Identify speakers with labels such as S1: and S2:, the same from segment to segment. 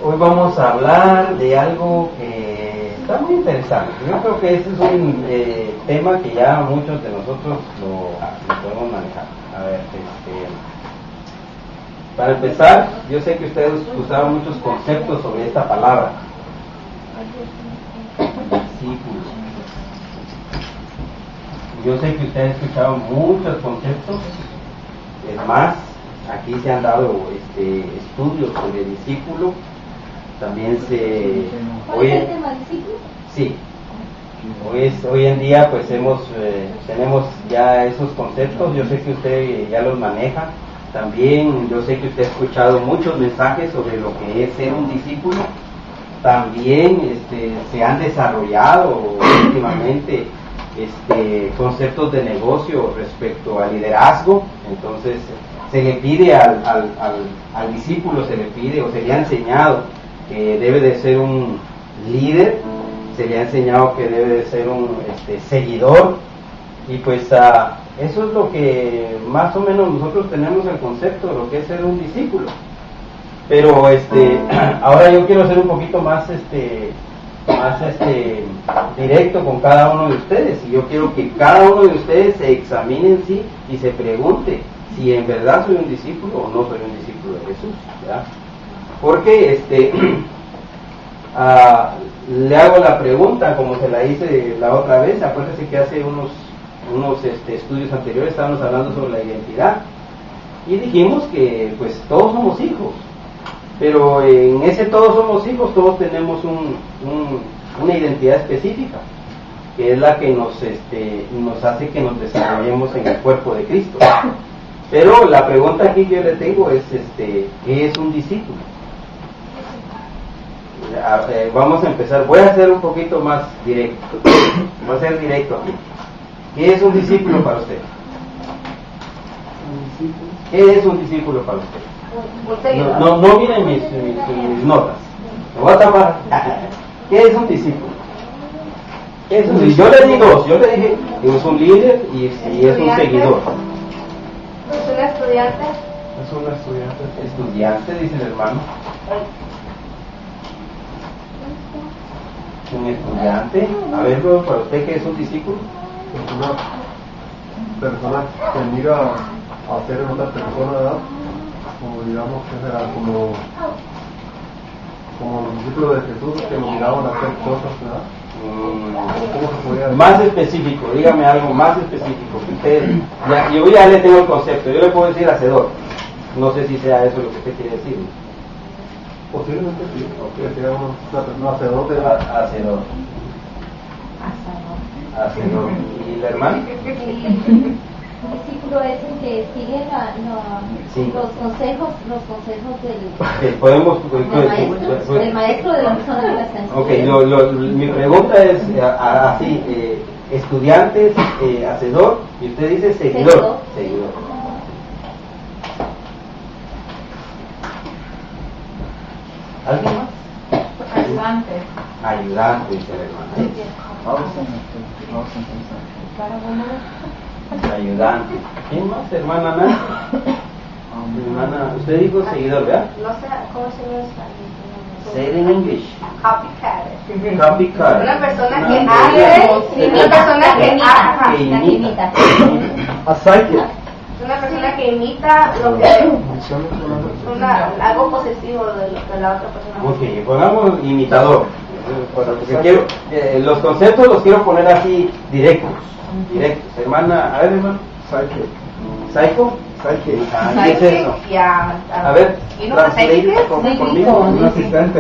S1: Hoy vamos a hablar de algo que está muy interesante. Yo creo que ese es un tema que ya muchos de nosotros lo podemos manejar. A ver, para empezar, yo sé que ustedes usaron muchos conceptos sobre esta palabra. Discípulos. Yo sé que ustedes escucharon muchos conceptos. Es más, aquí se han dado estudios sobre discípulo. También se...
S2: ¿Cuál es el tema discípulo?
S1: Sí. Hoy en día pues tenemos ya esos conceptos. Yo sé que usted ya los maneja. También yo sé que usted ha escuchado muchos mensajes sobre lo que es ser un discípulo. También se han desarrollado últimamente conceptos de negocio respecto al liderazgo. Entonces se le pide al discípulo, se le pide o se le ha enseñado que debe de ser un líder, se le ha enseñado que debe de ser un seguidor, y pues eso es lo que más o menos nosotros tenemos el concepto de lo que es ser un discípulo. Pero ahora yo quiero ser un poquito más directo con cada uno de ustedes, y yo quiero que cada uno de ustedes se examine en sí y se pregunte si en verdad soy un discípulo o no soy un discípulo de Jesús, ¿verdad? Porque le hago la pregunta como se la hice la otra vez. Acuérdense que hace unos estudios anteriores estábamos hablando sobre la identidad y dijimos que pues todos somos hijos, pero en ese todos somos hijos, todos tenemos una identidad específica, que es la que nos hace que nos desarrollemos en el cuerpo de Cristo. Pero la pregunta aquí que yo le tengo es ¿qué es un discípulo? Vamos a empezar, voy a ser un poquito más directo, voy a ser directo aquí. ¿Qué es un discípulo para usted? ¿Qué es un discípulo para usted? No miren mis notas, me voy a tapar. ¿Qué es un discípulo? ¿Qué es un discípulo? Yo le dije que es un líder y es un seguidor.
S2: ¿Es un estudiante?
S1: Es un estudiante, dice el hermano. Un estudiante. A ver, para usted, ¿qué es un discípulo?
S3: Es una persona que mira a hacer en otra persona, ¿verdad? Como digamos que será como los discípulos de Jesús que lo miraban a hacer cosas, ¿verdad? ¿Cómo se podría decir?
S1: Más específico, dígame algo más específico. Yo ya le tengo el concepto, yo le puedo decir hacedor. No sé si sea eso lo que usted quiere decir.
S3: Posiblemente sí, que sea una persona hacedor de
S1: Hacedor. ¿Y el hermano?
S2: Un discípulo es el que sigue
S1: Sí.
S2: los consejos del maestro de la persona que la está enseñando.
S1: Ok, mi pregunta es así, estudiantes, hacedor, y usted dice seguidor. ¿Alguien más? Ayudante, dice el hermano. Ayudante. ¿Quién más, hermana Ana? Hermana, usted dijo seguidor, ¿verdad?
S2: No sé cómo se llama.
S1: Say it in English.
S2: Copycat. Una persona que imita.
S3: a psychic.
S2: Una persona que imita lo que algo posesivo de la otra persona.
S1: Ok, pongamos imitador. Porque quiero, los conceptos los quiero poner así directos. Hermana, a ver, hermano. Psycho. ¿Qué es eso? A ver, conmigo.
S3: Un asistente.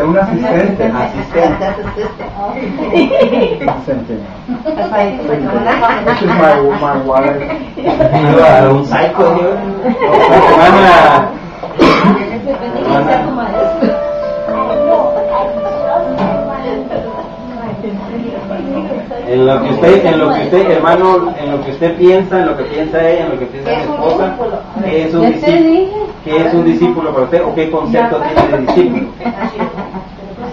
S3: This is my wife.
S1: Un psycho, hermana. En lo que usted, hermano, en lo que usted piensa, en lo que piensa ella, en lo que piensa su esposa, ¿qué es un discípulo para usted o qué concepto tiene de discípulo?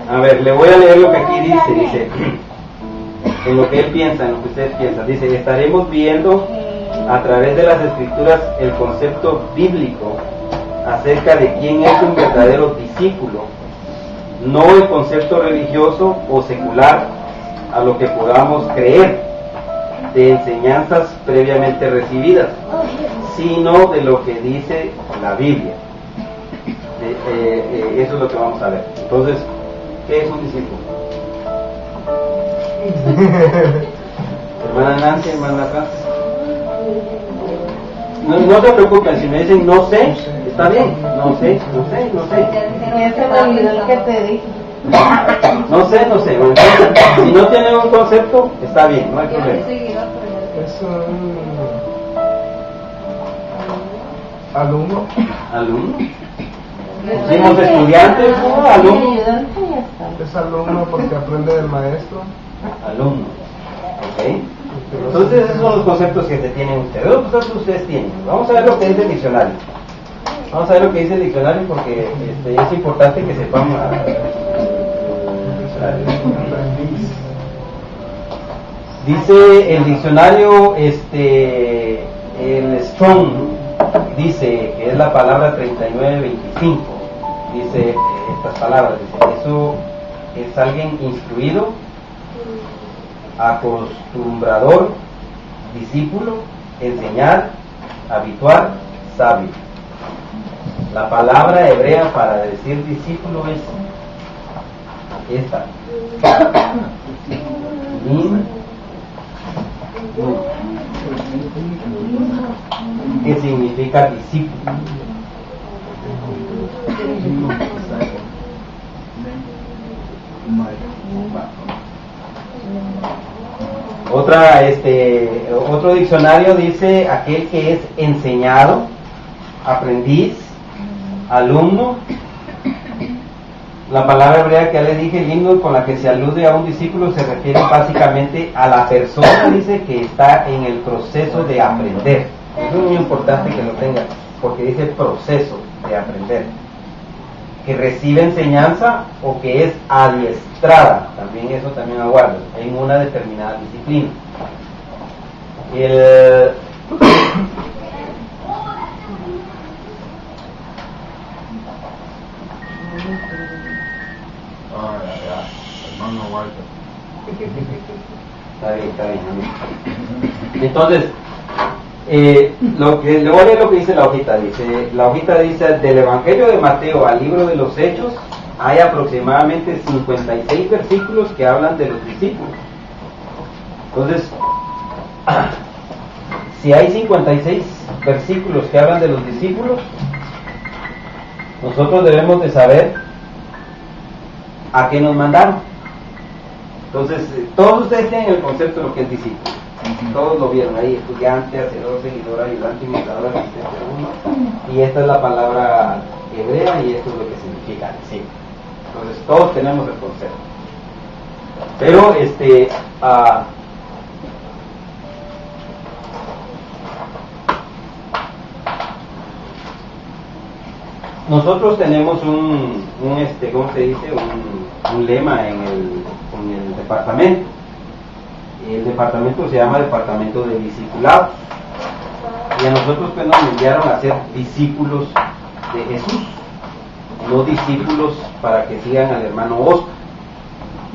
S1: A ver, le voy a leer lo que aquí dice. en lo que él piensa, en lo que ustedes piensan. Dice, estaremos viendo a través de las escrituras el concepto bíblico acerca de quién es un verdadero discípulo, no el concepto religioso o secular a lo que podamos creer de enseñanzas previamente recibidas, sino de lo que dice la Biblia. Eso es lo que vamos a ver. Entonces, ¿qué es un discípulo? Hermana Nancy, hermana Francis. No se preocupen, si me dicen no sé, está bien. No sé. No sé. Bueno, si no tienen un concepto, está bien, no hay problema.
S3: Es un alumno.
S1: ¿Alumno? Pusimos estudiantes, ¿no? Alumno.
S3: Es alumno porque aprende del maestro.
S1: Alumno. Ok. Entonces esos son los conceptos que se tienen ustedes. Los conceptos ustedes tienen. Vamos a ver lo que dice el diccionario. Vamos a ver lo que dice el diccionario porque es importante que sepamos. Dice el diccionario, el Strong dice que es la palabra 3925. Dice estas palabras. Dice, eso es alguien instruido, acostumbrador, discípulo, enseñar, habituar, sabio. La palabra hebrea para decir discípulo es esta. ¿Qué significa discípulo? Otro diccionario dice aquel que es enseñado, aprendiz, alumno. La palabra hebrea que ya les dije, lingua, con la que se alude a un discípulo, se refiere básicamente a la persona, dice, que está en el proceso de aprender. Eso es muy importante que lo tengan, porque dice proceso de aprender. Que recibe enseñanza o que es adiestrada, también eso también aguardo, en una determinada disciplina. Está bien. Entonces, le voy a leer lo que dice la hojita. La hojita dice, del Evangelio de Mateo al libro de los Hechos, hay aproximadamente 56 versículos que hablan de los discípulos. Entonces, si hay 56 versículos que hablan de los discípulos, nosotros debemos de saber a qué nos mandaron. Entonces, todos ustedes tienen el concepto de lo que es discípulo. Todos lo vieron ahí: estudiante, hacedor, seguidor, ayudante, imitador, asistente, alumno. Y esta es la palabra hebrea y esto es lo que significa discípulo. Entonces, todos tenemos el concepto. Pero, nosotros tenemos un ¿cómo se dice? Un lema en el departamento. El departamento se llama Departamento de Discipulado. Y a nosotros pues nos enviaron a ser discípulos de Jesús, no discípulos para que sigan al hermano Oscar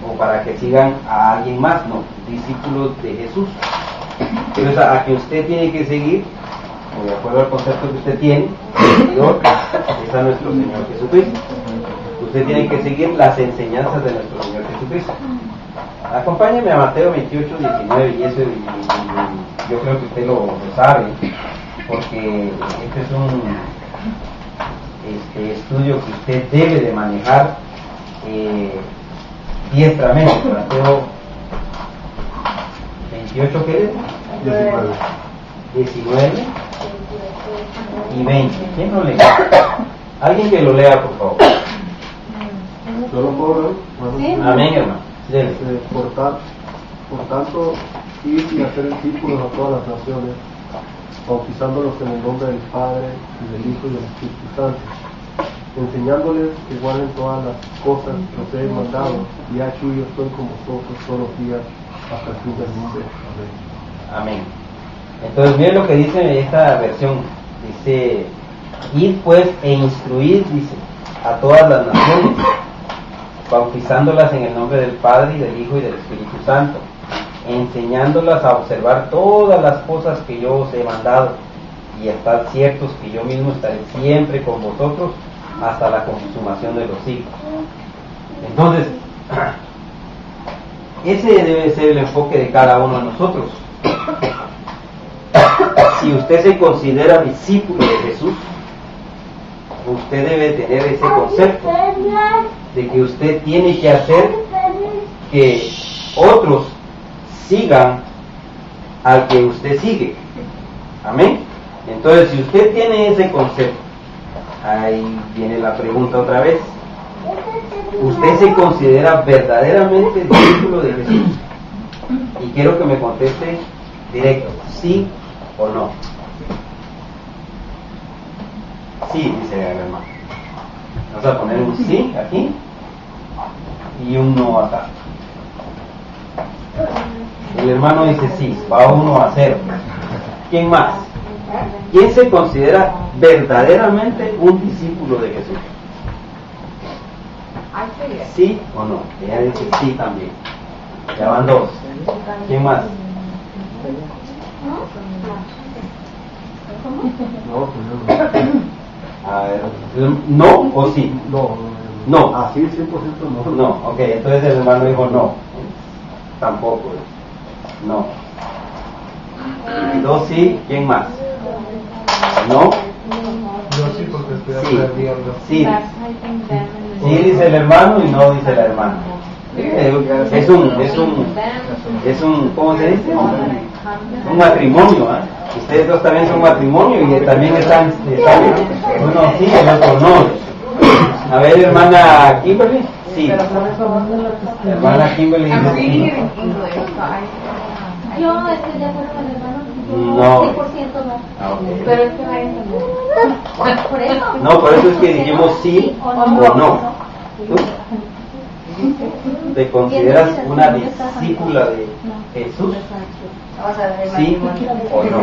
S1: o para que sigan a alguien más, no, discípulos de Jesús. Entonces a que usted tiene que seguir, de acuerdo al concepto que usted tiene, el seguidor es a nuestro Señor Jesucristo. Usted tiene que seguir las enseñanzas de nuestro Señor Jesucristo. Acompáñeme a Mateo 28, 19, y eso yo creo que usted lo sabe, porque este es un estudio que usted debe de manejar diestramente. Mateo 28, ¿qué es? 19 y 20. ¿Quién lo lee? Alguien que lo lea, por favor.
S3: ¿Yo lo puedo leer?
S2: Sí.
S1: Amén, hermano.
S3: Por tanto, ir y hacer discípulos a todas las naciones, bautizándolos en el nombre del Padre, y del Hijo y del Espíritu Santo, enseñándoles que guarden todas las cosas que os he mandado, y aquí yo estoy con vosotros todos los días hasta el fin del mundo. Amén.
S1: Amén. Entonces, miren lo que dice esta versión. Dice, id pues e instruid, dice, a todas las naciones, bautizándolas en el nombre del Padre y del Hijo y del Espíritu Santo, enseñándolas a observar todas las cosas que yo os he mandado, y estad ciertos que yo mismo estaré siempre con vosotros hasta la consumación de los siglos. Entonces, ese debe ser el enfoque de cada uno de nosotros. Si usted se considera discípulo de Jesús, usted debe tener ese concepto de que usted tiene que hacer que otros sigan al que usted sigue. Amén. Entonces, si usted tiene ese concepto, ahí viene la pregunta otra vez. ¿Usted se considera verdaderamente discípulo de Jesús? Y quiero que me conteste directo, ¿sí o no? Sí, dice el hermano. Vamos a poner un sí aquí y un no acá. El hermano dice sí, va 1-0. ¿Quién más? ¿Quién se considera verdaderamente un discípulo de Jesús? ¿Sí o no? Ella dice sí también. Ya van 2. ¿Quién más?
S3: No, pues yo
S1: A ver, ¿no o sí? No.
S3: Así 100% no.
S1: No, ok, entonces el hermano dijo no. Tampoco. No. Y 2 sí, ¿quién más? ¿No?
S3: Yo sí, porque estoy
S1: Sí.
S3: aprendiendo.
S1: Sí. Sí dice el hermano y no dice la hermana. Es un, ¿cómo se dice? Un matrimonio, ¿eh? Ustedes dos también son matrimonio y también están uno sí y el otro no. A ver, hermana Kimberly. Sí. Hermana Kimberly dice sí.
S2: Yo estoy de acuerdo con el hermano.
S1: No.
S2: 100% no.
S1: Ah, okay.
S2: Pero es que no hay por eso.
S1: No, por eso es que dijimos sí o no. ¿Tú? ¿Te consideras una discípula de Jesús? ¿Sí o no?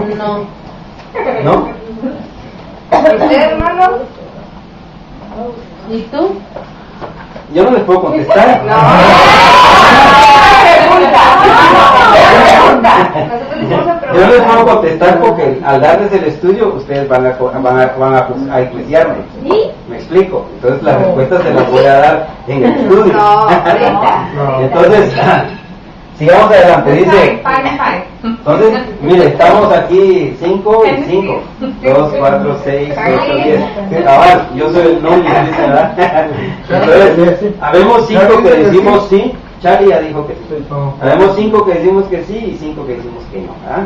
S1: ¿No?
S4: ¿Usted, hermano?
S2: ¿Y tú?
S1: Yo no les puedo contestar. Yo no les puedo contestar porque al darles el estudio ustedes van a eclesiarme.
S2: ¿Sí?
S1: ¿Me explico? Entonces las respuestas se las voy a dar en el estudio.
S4: No, ahorita.
S1: Entonces, sigamos adelante. Dice, entonces, mire, estamos aquí 5 y 5. 2, 4, 6, 8, 10. Cabal, yo soy el no, dice, ¿verdad? Entonces, habemos 5 que decimos sí. Charlie ya dijo que sí. Habemos 5 que decimos que sí y 5 que decimos que no. ¿Ah?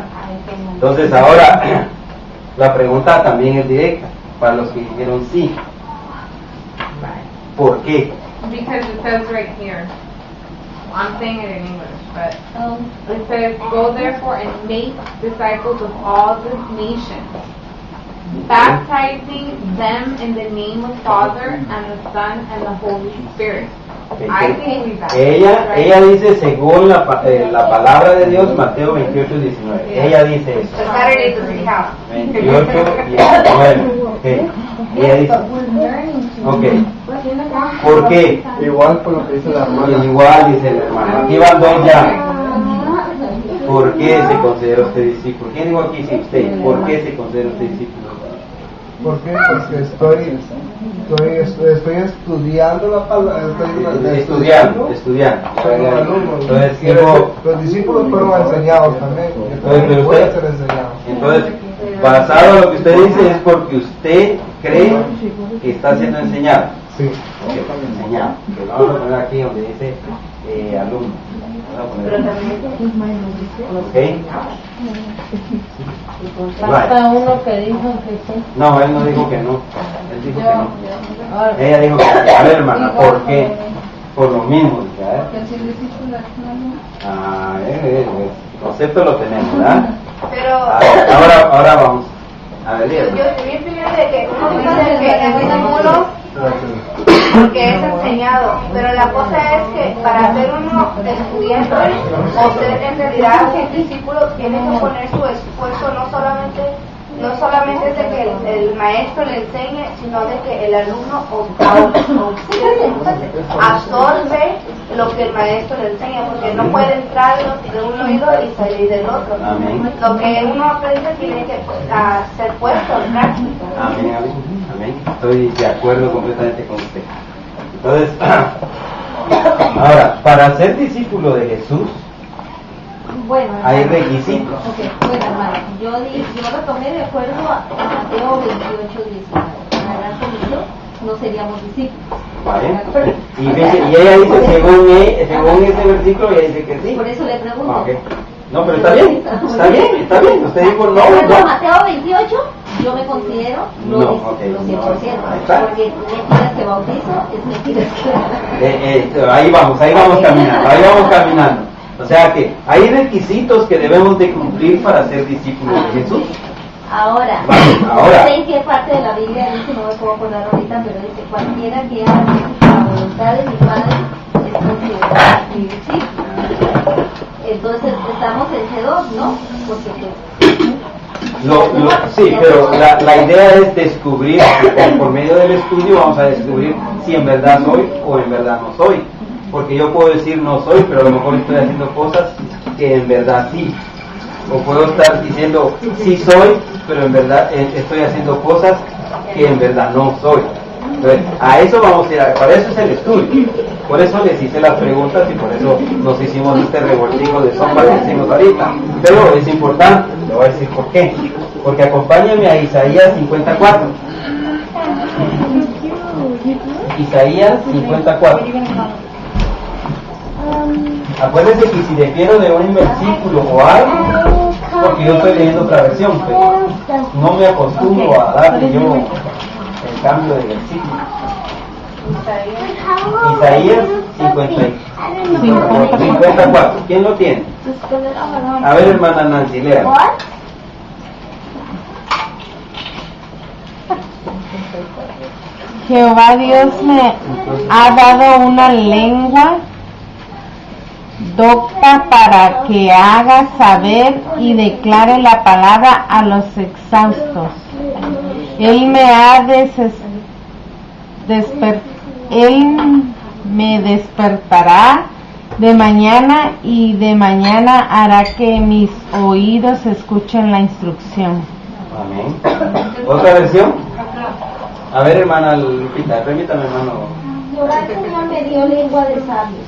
S1: Entonces, ahora, la pregunta también es directa para los que dijeron sí. ¿Por qué?
S4: Because it says right here. I'm saying it in English, but it says, "Go therefore and make disciples of all the nations, baptizing them in the name of the Father and the Son and the Holy Spirit." I think we baptize,
S1: Ella dice según la palabra de Dios, Mateo 28:19. Ella dice eso.
S4: The Saturday doesn't count.
S1: 28:19. Okay. Ella dice. Ok. ¿Por qué?
S3: Igual por lo que dice la hermana.
S1: Igual dice el hermano. Aquí van 2 ya. ¿Por qué se considera usted discípulo? ¿Quién dijo aquí? Sí, usted. ¿Por qué se considera usted discípulo?
S5: ¿Por qué? Porque estoy estudiando la palabra.
S1: Estudiando.
S5: Soy un alumno.
S1: Entonces,
S5: los discípulos fueron enseñados también.
S1: Entonces,
S5: Voy a ser enseñado.
S1: Entonces, basado en lo que usted dice, es porque usted cree que está siendo enseñado.
S5: Sí.
S1: Okay, enseñado. Que vamos a poner aquí donde dice alumno. Vamos a poner. Okay.
S2: Falta uno que dijo que sí.
S1: No, él no dijo que no. Él dijo que no. Ella dijo que sí. A ver, hermana, ¿por qué? Por lo mismo. El concepto lo tenemos, ¿verdad?
S4: Pero
S1: Ahora vamos. A ver,
S4: yo estoy bien pendiente de que uno dice que uno
S6: porque es enseñado, pero la cosa es que para ser uno estudiante o ser en realidad un discípulo tiene que poner su esfuerzo no solamente es de que el maestro le enseñe, sino de que el alumno absorbe lo que el maestro le enseña, porque no puede entrar de un oído y salir del otro.
S1: Amén.
S6: Lo que uno aprende tiene que ser puesto en práctica.
S1: Amén, amén. Estoy de acuerdo completamente con usted. Entonces, ahora, para ser discípulo de Jesús,
S2: bueno,
S1: hay requisitos.
S2: Ok, bueno, hermano, yo retomé de acuerdo a Mateo 28:19. En la gran comisión no seríamos discípulos.
S1: ¿Vale? Y ella dice, según ese versículo, ella dice que sí.
S2: Por eso le pregunto.
S1: Okay. No, pero está bien. Usted dijo no.
S2: En Mateo 28, yo me considero no discípulo 100%. Porque mentiras que bautizo es mentiras que...
S1: Ahí vamos caminando. O sea que hay requisitos que debemos de cumplir para ser discípulos de Jesús.
S2: Ahora,
S1: ahora.
S2: No sé en qué parte de la Biblia dice, no me puedo acordar ahorita, pero dice, cualquiera que haga la voluntad de mi Padre es considerado mi discípulo. Entonces estamos en C2, ¿no? Porque
S1: sí, pero la idea es descubrir, por medio del estudio vamos a descubrir si en verdad soy o en verdad no soy. Porque yo puedo decir no soy, pero a lo mejor estoy haciendo cosas que en verdad sí. O puedo estar diciendo sí soy, pero en verdad estoy haciendo cosas que en verdad no soy. Entonces, a eso vamos a ir, para eso es el estudio. Por eso les hice las preguntas y por eso nos hicimos este revoltijo de sopa que hicimos ahorita. Pero es importante, le voy a decir por qué. Porque acompáñenme a Isaías 54. Isaías 54. Acuérdense que si difiero de un versículo o algo, porque yo estoy leyendo otra versión, pero no me acostumbro a darle yo el cambio de versículo. Isaías 54. ¿Quién lo tiene? A ver, hermana Nancy, lea.
S4: Jehová Dios me ha dado una lengua docta para que haga saber y declare la palabra a los exhaustos. Él me despertará de mañana y de mañana hará que mis oídos escuchen la instrucción.
S1: Amén. ¿Otra versión? A ver, hermana Lupita, permítame, hermano.
S2: Jehová el Señor me dio lengua de sabios,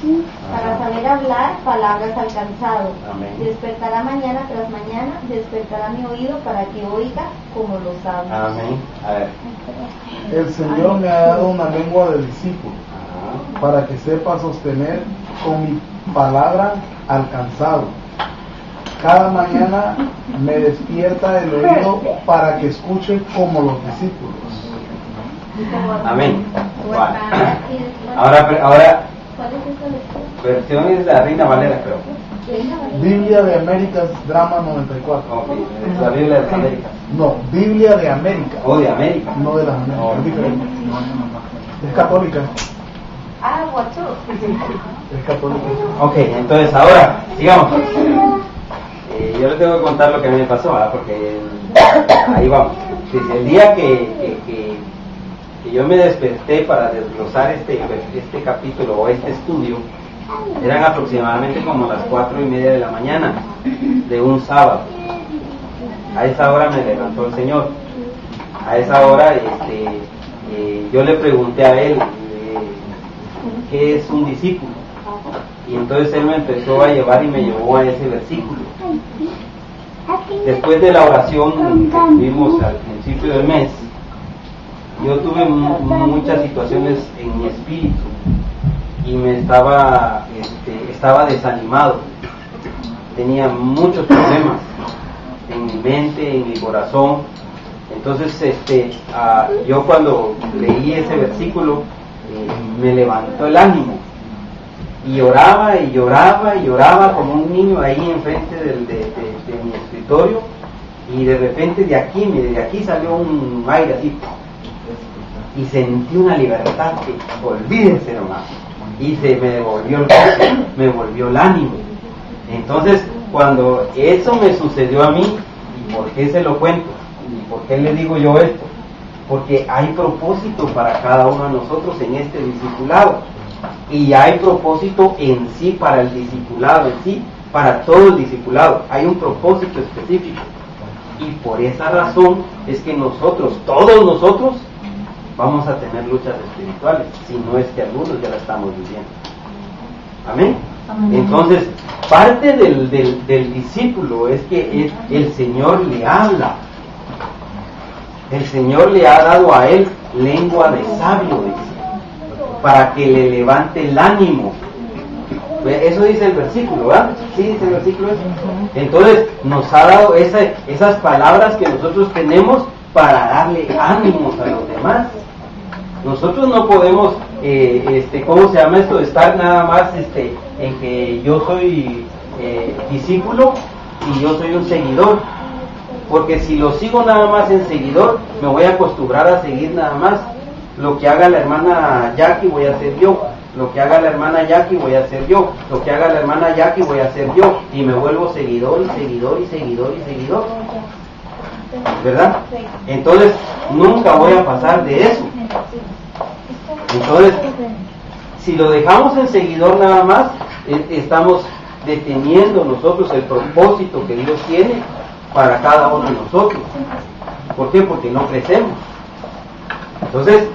S2: para saber hablar palabras al cansado.
S1: Amén.
S2: Despertará mañana tras mañana, despertará mi oído para que oiga como los sabios.
S1: Amén. A ver.
S5: El Señor me ha dado una lengua de discípulo, para que sepa sostener con mi palabra al cansado. Cada mañana me despierta el oído para que escuche como los discípulos.
S1: Amén. Bueno. Ahora versión es la Reina Valera, creo.
S5: Biblia de Américas, Drama 94.
S1: Okay. La Biblia de América.
S5: No, Biblia de América.
S1: O de América.
S5: No de las Américas. Es diferente. Es católica. Es católica.
S1: Ok, entonces ahora, sigamos. Yo les tengo que contar lo que a mí me pasó, ¿verdad? Porque ahí vamos. Desde el día que yo me desperté para desglosar este capítulo o este estudio, eran aproximadamente como las 4:30 de la mañana de un sábado. A esa hora me levantó el Señor. A esa hora yo le pregunté a él qué es un discípulo, y entonces él me empezó a llevar y me llevó a ese versículo. Después de la oración que tuvimos al principio del mes, yo tuve muchas situaciones en mi espíritu y me estaba desanimado. Tenía muchos problemas en mi mente, en mi corazón. Entonces yo cuando leí ese versículo me levantó el ánimo y lloraba y lloraba y lloraba como un niño ahí enfrente de mi escritorio, y de repente de aquí salió un aire así y sentí una libertad que, olvídense nomás, y se me devolvió el gozo, me volvió el ánimo. Entonces, cuando eso me sucedió a mí, ¿y por qué se lo cuento? ¿Y por qué le digo yo esto? Porque hay propósito para cada uno de nosotros en este discipulado, y hay propósito en sí para el discipulado, en sí para todo el discipulado, hay un propósito específico, y por esa razón es que nosotros, todos nosotros, vamos a tener luchas espirituales, si no es que algunos ya la estamos viviendo. Amén. Entonces, parte del discípulo es que el Señor le habla. El Señor le ha dado a él lengua de sabio, dice, para que le levante el ánimo. Eso dice el versículo, ¿verdad? Sí, dice el versículo eso. Entonces, nos ha dado esas palabras que nosotros tenemos para darle ánimos a los demás. Nosotros no podemos, ¿cómo se llama esto? Estar nada más en que yo soy discípulo y yo soy un seguidor. Porque si lo sigo nada más en seguidor, me voy a acostumbrar a seguir nada más. Lo que haga la hermana Jackie voy a hacer yo. Lo que haga la hermana Jackie voy a hacer yo. Lo que haga la hermana Jackie voy a hacer yo. Y me vuelvo seguidor y seguidor y seguidor y seguidor. ¿Verdad? Entonces, nunca voy a pasar de eso. Entonces, si lo dejamos en seguidor nada más, estamos deteniendo nosotros el propósito que Dios tiene para cada uno de nosotros. ¿Por qué? Porque no crecemos. Entonces,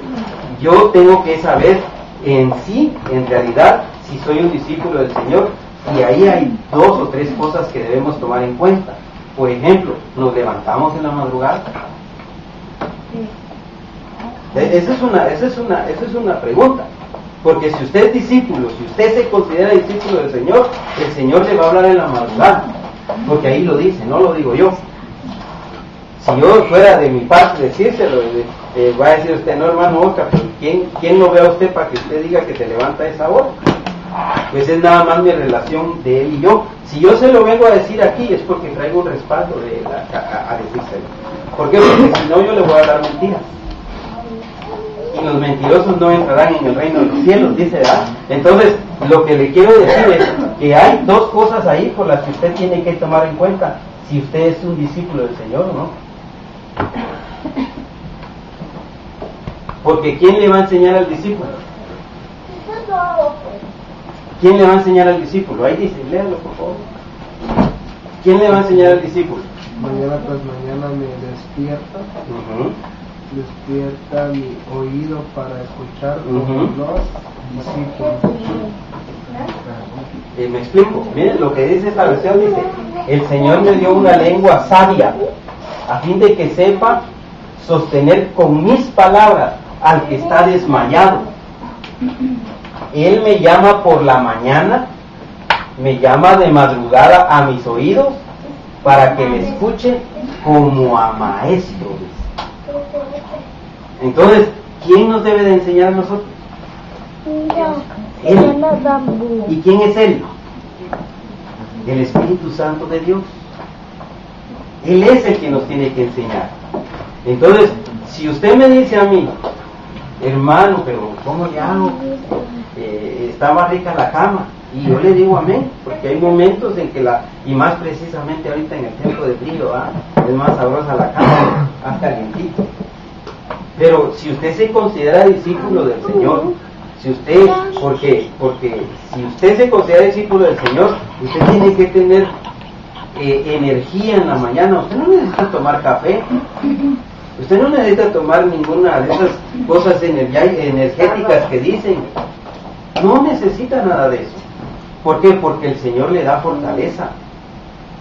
S1: yo tengo que saber en sí, en realidad, si soy un discípulo del Señor, y ahí hay 2 o 3 cosas que debemos tomar en cuenta. Por ejemplo, ¿nos levantamos en la madrugada? Esa es una pregunta. Porque si usted es discípulo, si usted se considera discípulo del Señor, el Señor le va a hablar en la madrugada. Porque ahí lo dice, no lo digo yo. Si yo fuera de mi parte decírselo, va a decir usted, no, hermano Oscar, pero ¿quién lo ve a usted para que usted diga que se levanta a esa hora? Pues es nada más mi relación de él y yo. Si yo se lo vengo a decir aquí es porque traigo un respaldo de él a decírselo. ¿Por qué? Porque si no yo le voy a hablar mentiras. Y los mentirosos no entrarán en el reino de los cielos, dice, ¿verdad? Entonces, lo que le quiero decir es que hay 2 cosas ahí por las que usted tiene que tomar en cuenta si usted es un discípulo del Señor o no. Porque ¿quién le va a enseñar al discípulo? ¿Quién le va a enseñar al discípulo? Ahí dice, léalo por favor. ¿Quién le va a enseñar al discípulo?
S3: Mañana tras mañana me despierta. Despierta mi oído para escuchar como los discípulos.
S1: Me explico. Miren lo que dice esta versión, dice, el Señor me dio una lengua sabia a fin de que sepa sostener con mis palabras al que está desmayado. Él me llama por la mañana, me llama de madrugada a mis oídos para que le escuche como a maestro. Entonces, ¿quién nos debe de enseñar a nosotros? Él. ¿Y quién es Él? El Espíritu Santo de Dios. Él es el que nos tiene que enseñar. Entonces, si usted me dice a mí, hermano, pero ¿cómo le hago? Está más rica la cama. Y yo le digo amén, porque hay momentos en que y más precisamente ahorita en el tiempo de frío, es más sabrosa la cama, más calientito. Pero si usted se considera discípulo del Señor, porque si usted se considera discípulo del Señor, usted tiene que tener energía en la mañana. Usted no necesita tomar café, usted no necesita tomar ninguna de esas cosas energéticas que dicen. No necesita nada de eso. ¿Por qué? Porque el Señor le da fortaleza,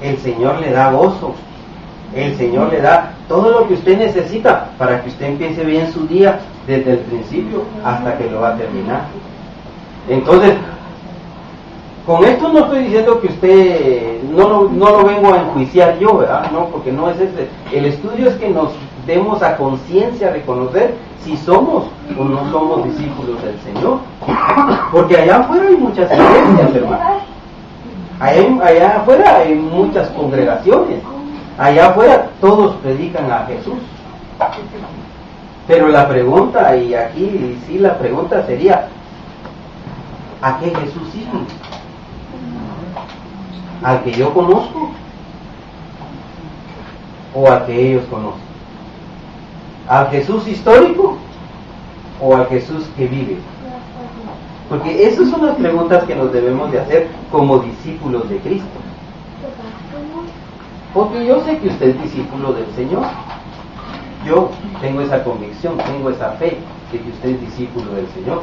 S1: el Señor le da gozo, el Señor le da todo lo que usted necesita para que usted empiece bien su día desde el principio hasta que lo va a terminar. Entonces, con esto no estoy diciendo que usted no lo vengo a enjuiciar yo, ¿verdad? No, porque no es ese. El estudio es que nos demos a conciencia de reconocer si somos o no somos discípulos del Señor. Porque allá afuera hay muchas iglesias, hermano. Allá afuera hay muchas congregaciones. Allá afuera todos predican a Jesús. Pero la pregunta, y aquí sí la pregunta sería, ¿a qué Jesús siguen? ¿Al que yo conozco? ¿O al que ellos conocen? ¿Al Jesús histórico? ¿O al Jesús que vive? Porque esas son las preguntas que nos debemos de hacer como discípulos de Cristo. Porque yo sé que usted es discípulo del Señor. Yo tengo esa convicción, tengo esa fe de que usted es discípulo del Señor.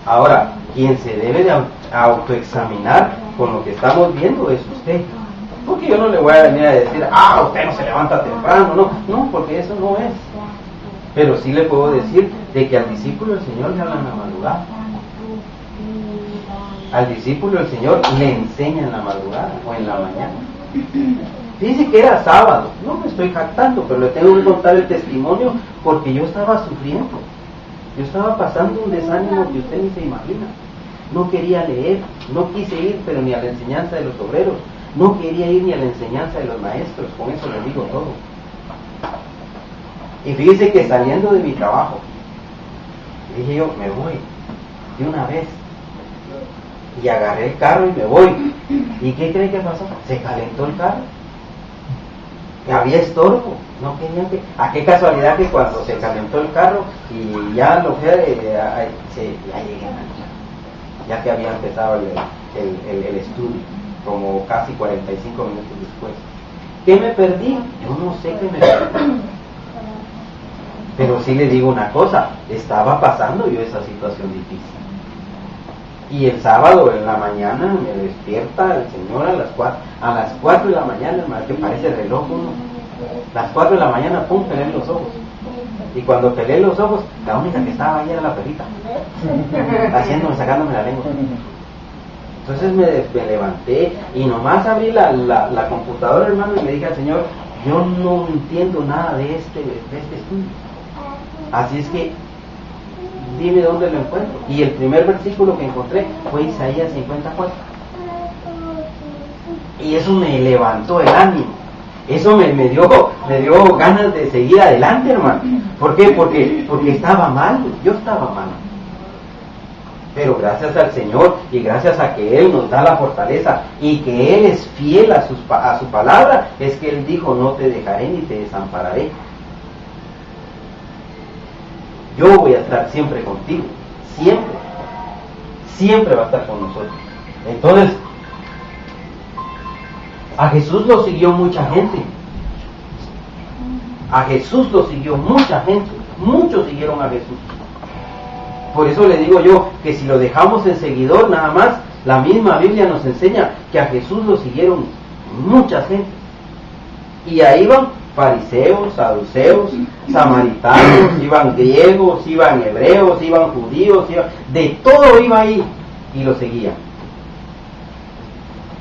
S1: Ahora, quien se debe de autoexaminar con lo que estamos viendo es usted. Porque yo no le voy a venir a decir, usted no se levanta temprano, no, porque eso no es. Pero sí le puedo decir de que al discípulo del Señor le hablan en la madrugada. Al discípulo del Señor le enseña en la madrugada o en la mañana. Dice que era sábado, no me estoy jactando, pero le tengo que contar el testimonio porque yo estaba sufriendo. Yo estaba pasando un desánimo que usted ni se imagina. No quería leer, no quise ir, pero ni a la enseñanza de los obreros. No quería ir ni a la enseñanza de los maestros, con eso le digo todo. Y fíjese que saliendo de mi trabajo, dije yo, me voy de una vez. Y agarré el carro y me voy. ¿Y qué cree que pasó? Se calentó el carro. Había estorbo. No querían que... ¿A qué casualidad que cuando se calentó el carro y ya lo que ya llegué ya que había empezado el estudio, como casi 45 minutos después? ¿Qué me perdí? Yo no sé qué me perdí. Pero sí le digo una cosa, estaba pasando yo esa situación difícil. Y el sábado en la mañana me despierta el Señor a las 4 de la mañana, hermano, que parece reloj uno. Las 4 de la mañana, pum, pelé los ojos. Y cuando pelé los ojos, la única que estaba ahí era la perrita, sacándome la lengua. Entonces me levanté y nomás abrí la computadora, hermano, y le dije al Señor, yo no entiendo nada de este estudio. Así es que dime dónde lo encuentro. Y el primer versículo que encontré fue Isaías 54. Y eso me levantó el ánimo. Eso me dio ganas de seguir adelante, hermano. ¿Por qué? Porque estaba mal, yo estaba mal. Pero gracias al Señor y gracias a que Él nos da la fortaleza y que Él es fiel a su palabra, es que Él dijo, no te dejaré ni te desampararé. Yo voy a estar siempre contigo, siempre va a estar con nosotros. Entonces, a Jesús lo siguió mucha gente. A Jesús lo siguió mucha gente. Muchos siguieron a Jesús. Por eso le digo yo que si lo dejamos en seguidor nada más, la misma Biblia nos enseña que a Jesús lo siguieron mucha gente. Y ahí van fariseos, saduceos, samaritanos, iban griegos, iban hebreos, iban judíos, de todo iba ahí y lo seguían.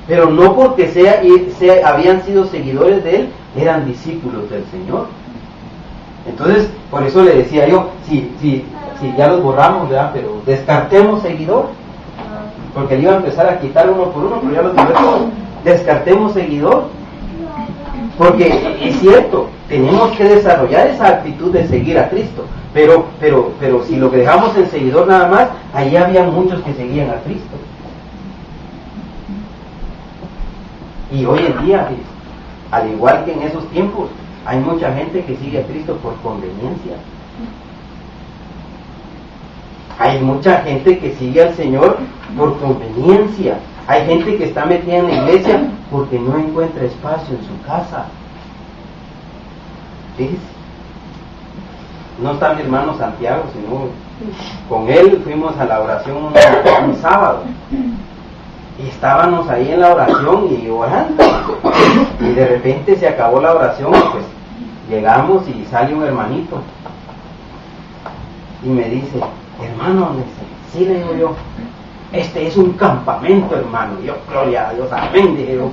S1: Pero no porque habían sido seguidores de Él, eran discípulos del Señor. Entonces, por eso le decía yo, si ya los borramos, ¿verdad? Pero descartemos seguidor, porque le iba a empezar a quitar uno por uno, pero ya los borré todos. Descartemos seguidor, porque es cierto, tenemos que desarrollar esa actitud de seguir a Cristo, pero si lo que dejamos en seguidor nada más, ahí había muchos que seguían a Cristo. Y hoy en día, al igual que en esos tiempos, hay mucha gente que sigue a Cristo por conveniencia. Hay mucha gente que sigue al Señor por conveniencia. Hay gente que está metida en la iglesia porque no encuentra espacio en su casa. Fíjese. No está mi hermano Santiago, sino con él fuimos a la oración un sábado. Y estábamos ahí en la oración y orando. Y de repente se acabó la oración y pues llegamos y sale un hermanito. Y me dice, hermano, sí, le digo yo, este es un campamento, hermano. Y yo, gloria a Dios, amén. Dije yo,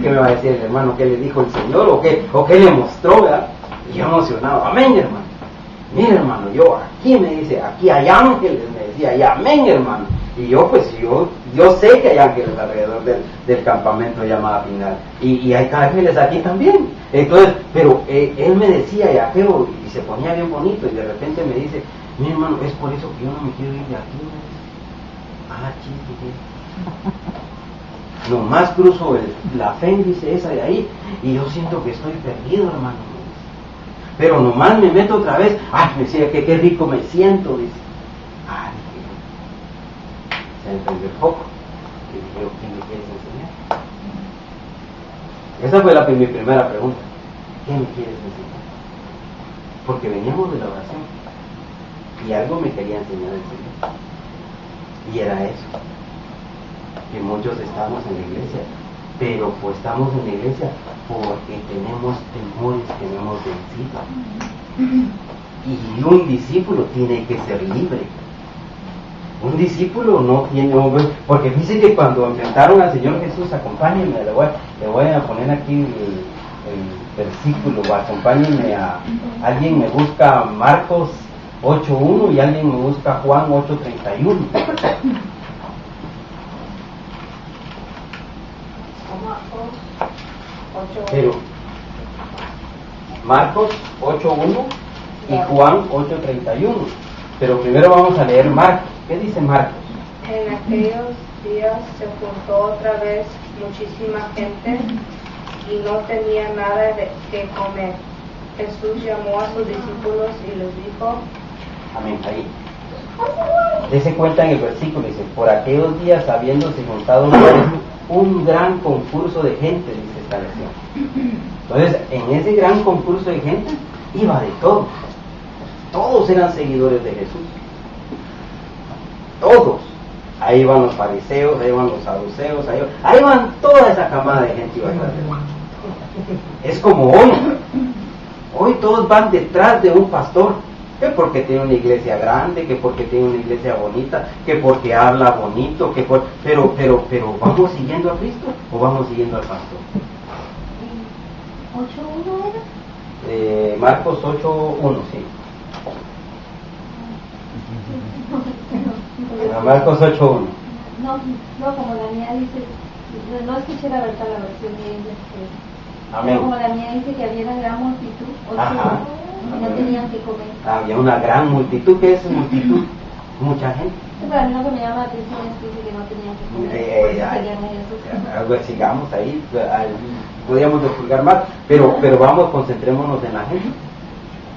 S1: ¿qué me va a decir el hermano? ¿Qué le dijo el Señor? ¿O qué le mostró, verdad? Y yo emocionado, amén, hermano. Mira, hermano, yo aquí me dice, aquí hay ángeles, me decía, y amén, hermano. Y yo sé que hay ángeles alrededor del campamento de llamada final. Y hay ángeles aquí también. Entonces, pero él me decía, ya feo, y se ponía bien bonito, y de repente me dice, mi hermano, es por eso que yo no me quiero ir de aquí. Ah, chico, nomás cruzo la Féndice esa de ahí, y yo siento que estoy perdido, hermano. Pero nomás me meto otra vez, me decía que qué rico me siento, dice. Se me prendió el foco. Y dije, ¿qué me quieres enseñar? Esa fue mi primera pregunta. ¿Qué me quieres enseñar? Porque veníamos de la oración y algo me quería enseñar el Señor. Y era eso, que muchos estamos en la iglesia, pero pues estamos en la iglesia porque tenemos temores, tenemos vencido. Y un discípulo tiene que ser libre. Un discípulo no tiene, porque dice que cuando enfrentaron al Señor Jesús, acompáñenme, le voy a poner aquí el versículo, acompáñenme alguien me busca Marcos 8.1 y alguien me busca Juan 8.31. Pero Marcos 8.1 y Juan 8.31. Pero primero vamos a leer Marcos. ¿Qué dice Marcos?
S6: En aquellos días se juntó otra vez muchísima gente y no tenía nada que comer. Jesús llamó a sus discípulos y les dijo,
S1: amén, ahí. Dese cuenta en el versículo, dice, por aquellos días habiéndose juntado un gran concurso de gente, dice esta versión. Entonces, en ese gran concurso de gente iba de todo. Todos eran seguidores de Jesús. Todos. Ahí van los fariseos, ahí van los saduceos, ahí van toda esa camada de gente iba detrás de él. Es como hoy. Hoy todos van detrás de un pastor. Que porque tiene una iglesia grande, que porque tiene una iglesia bonita, que porque habla bonito, pero ¿vamos siguiendo a Cristo o vamos siguiendo al pastor?
S2: ¿8.1 era?
S1: Marcos 8.1, sí. Marcos 8.1.
S2: No, como la mía dice, no escuché la verdad la versión de ella.
S1: Amén.
S2: Como la mía dice que había una gran multitud, y no tenían que comer.
S1: Había una gran multitud. ¿Qué es multitud? Mucha gente.
S2: Pero a mí lo que me llama la atención es que dice que no tenían que comer.
S1: Sigamos ahí, podríamos desjuzgar más, pero vamos, concentrémonos en la gente.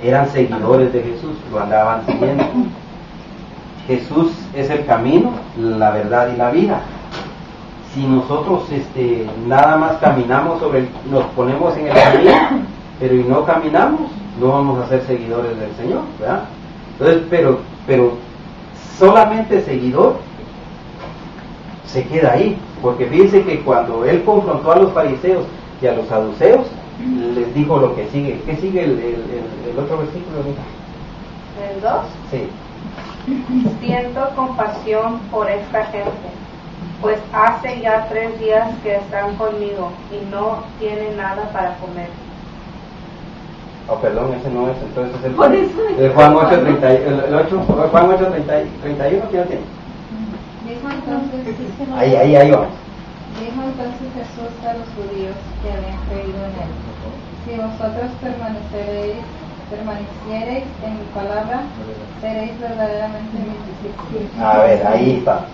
S1: Eran seguidores de Jesús, lo andaban siguiendo. Jesús es el camino, la verdad y la vida. Si nosotros nada más caminamos nos ponemos en el camino, pero y no caminamos, no vamos a ser seguidores del Señor, ¿verdad? Entonces, pero solamente seguidor se queda ahí, porque fíjense que cuando él confrontó a los fariseos y a los saduceos, les dijo lo que sigue. ¿Qué sigue el otro versículo?
S6: ¿El 2?
S1: Sí.
S6: Siento compasión por esta gente, pues hace ya 3 días que están conmigo y no tienen nada para comer.
S1: Oh, perdón, ese no es, entonces es
S2: Por eso
S1: el Juan 8.31, Juan 8.31, ¿qué tiene?
S2: Dijo entonces,
S1: Ahí vamos.
S7: Dijo entonces Jesús a los judíos que habían creído en él: si vosotros permaneciereis en mi palabra, seréis verdaderamente mis discípulos.
S1: A ver, ahí está.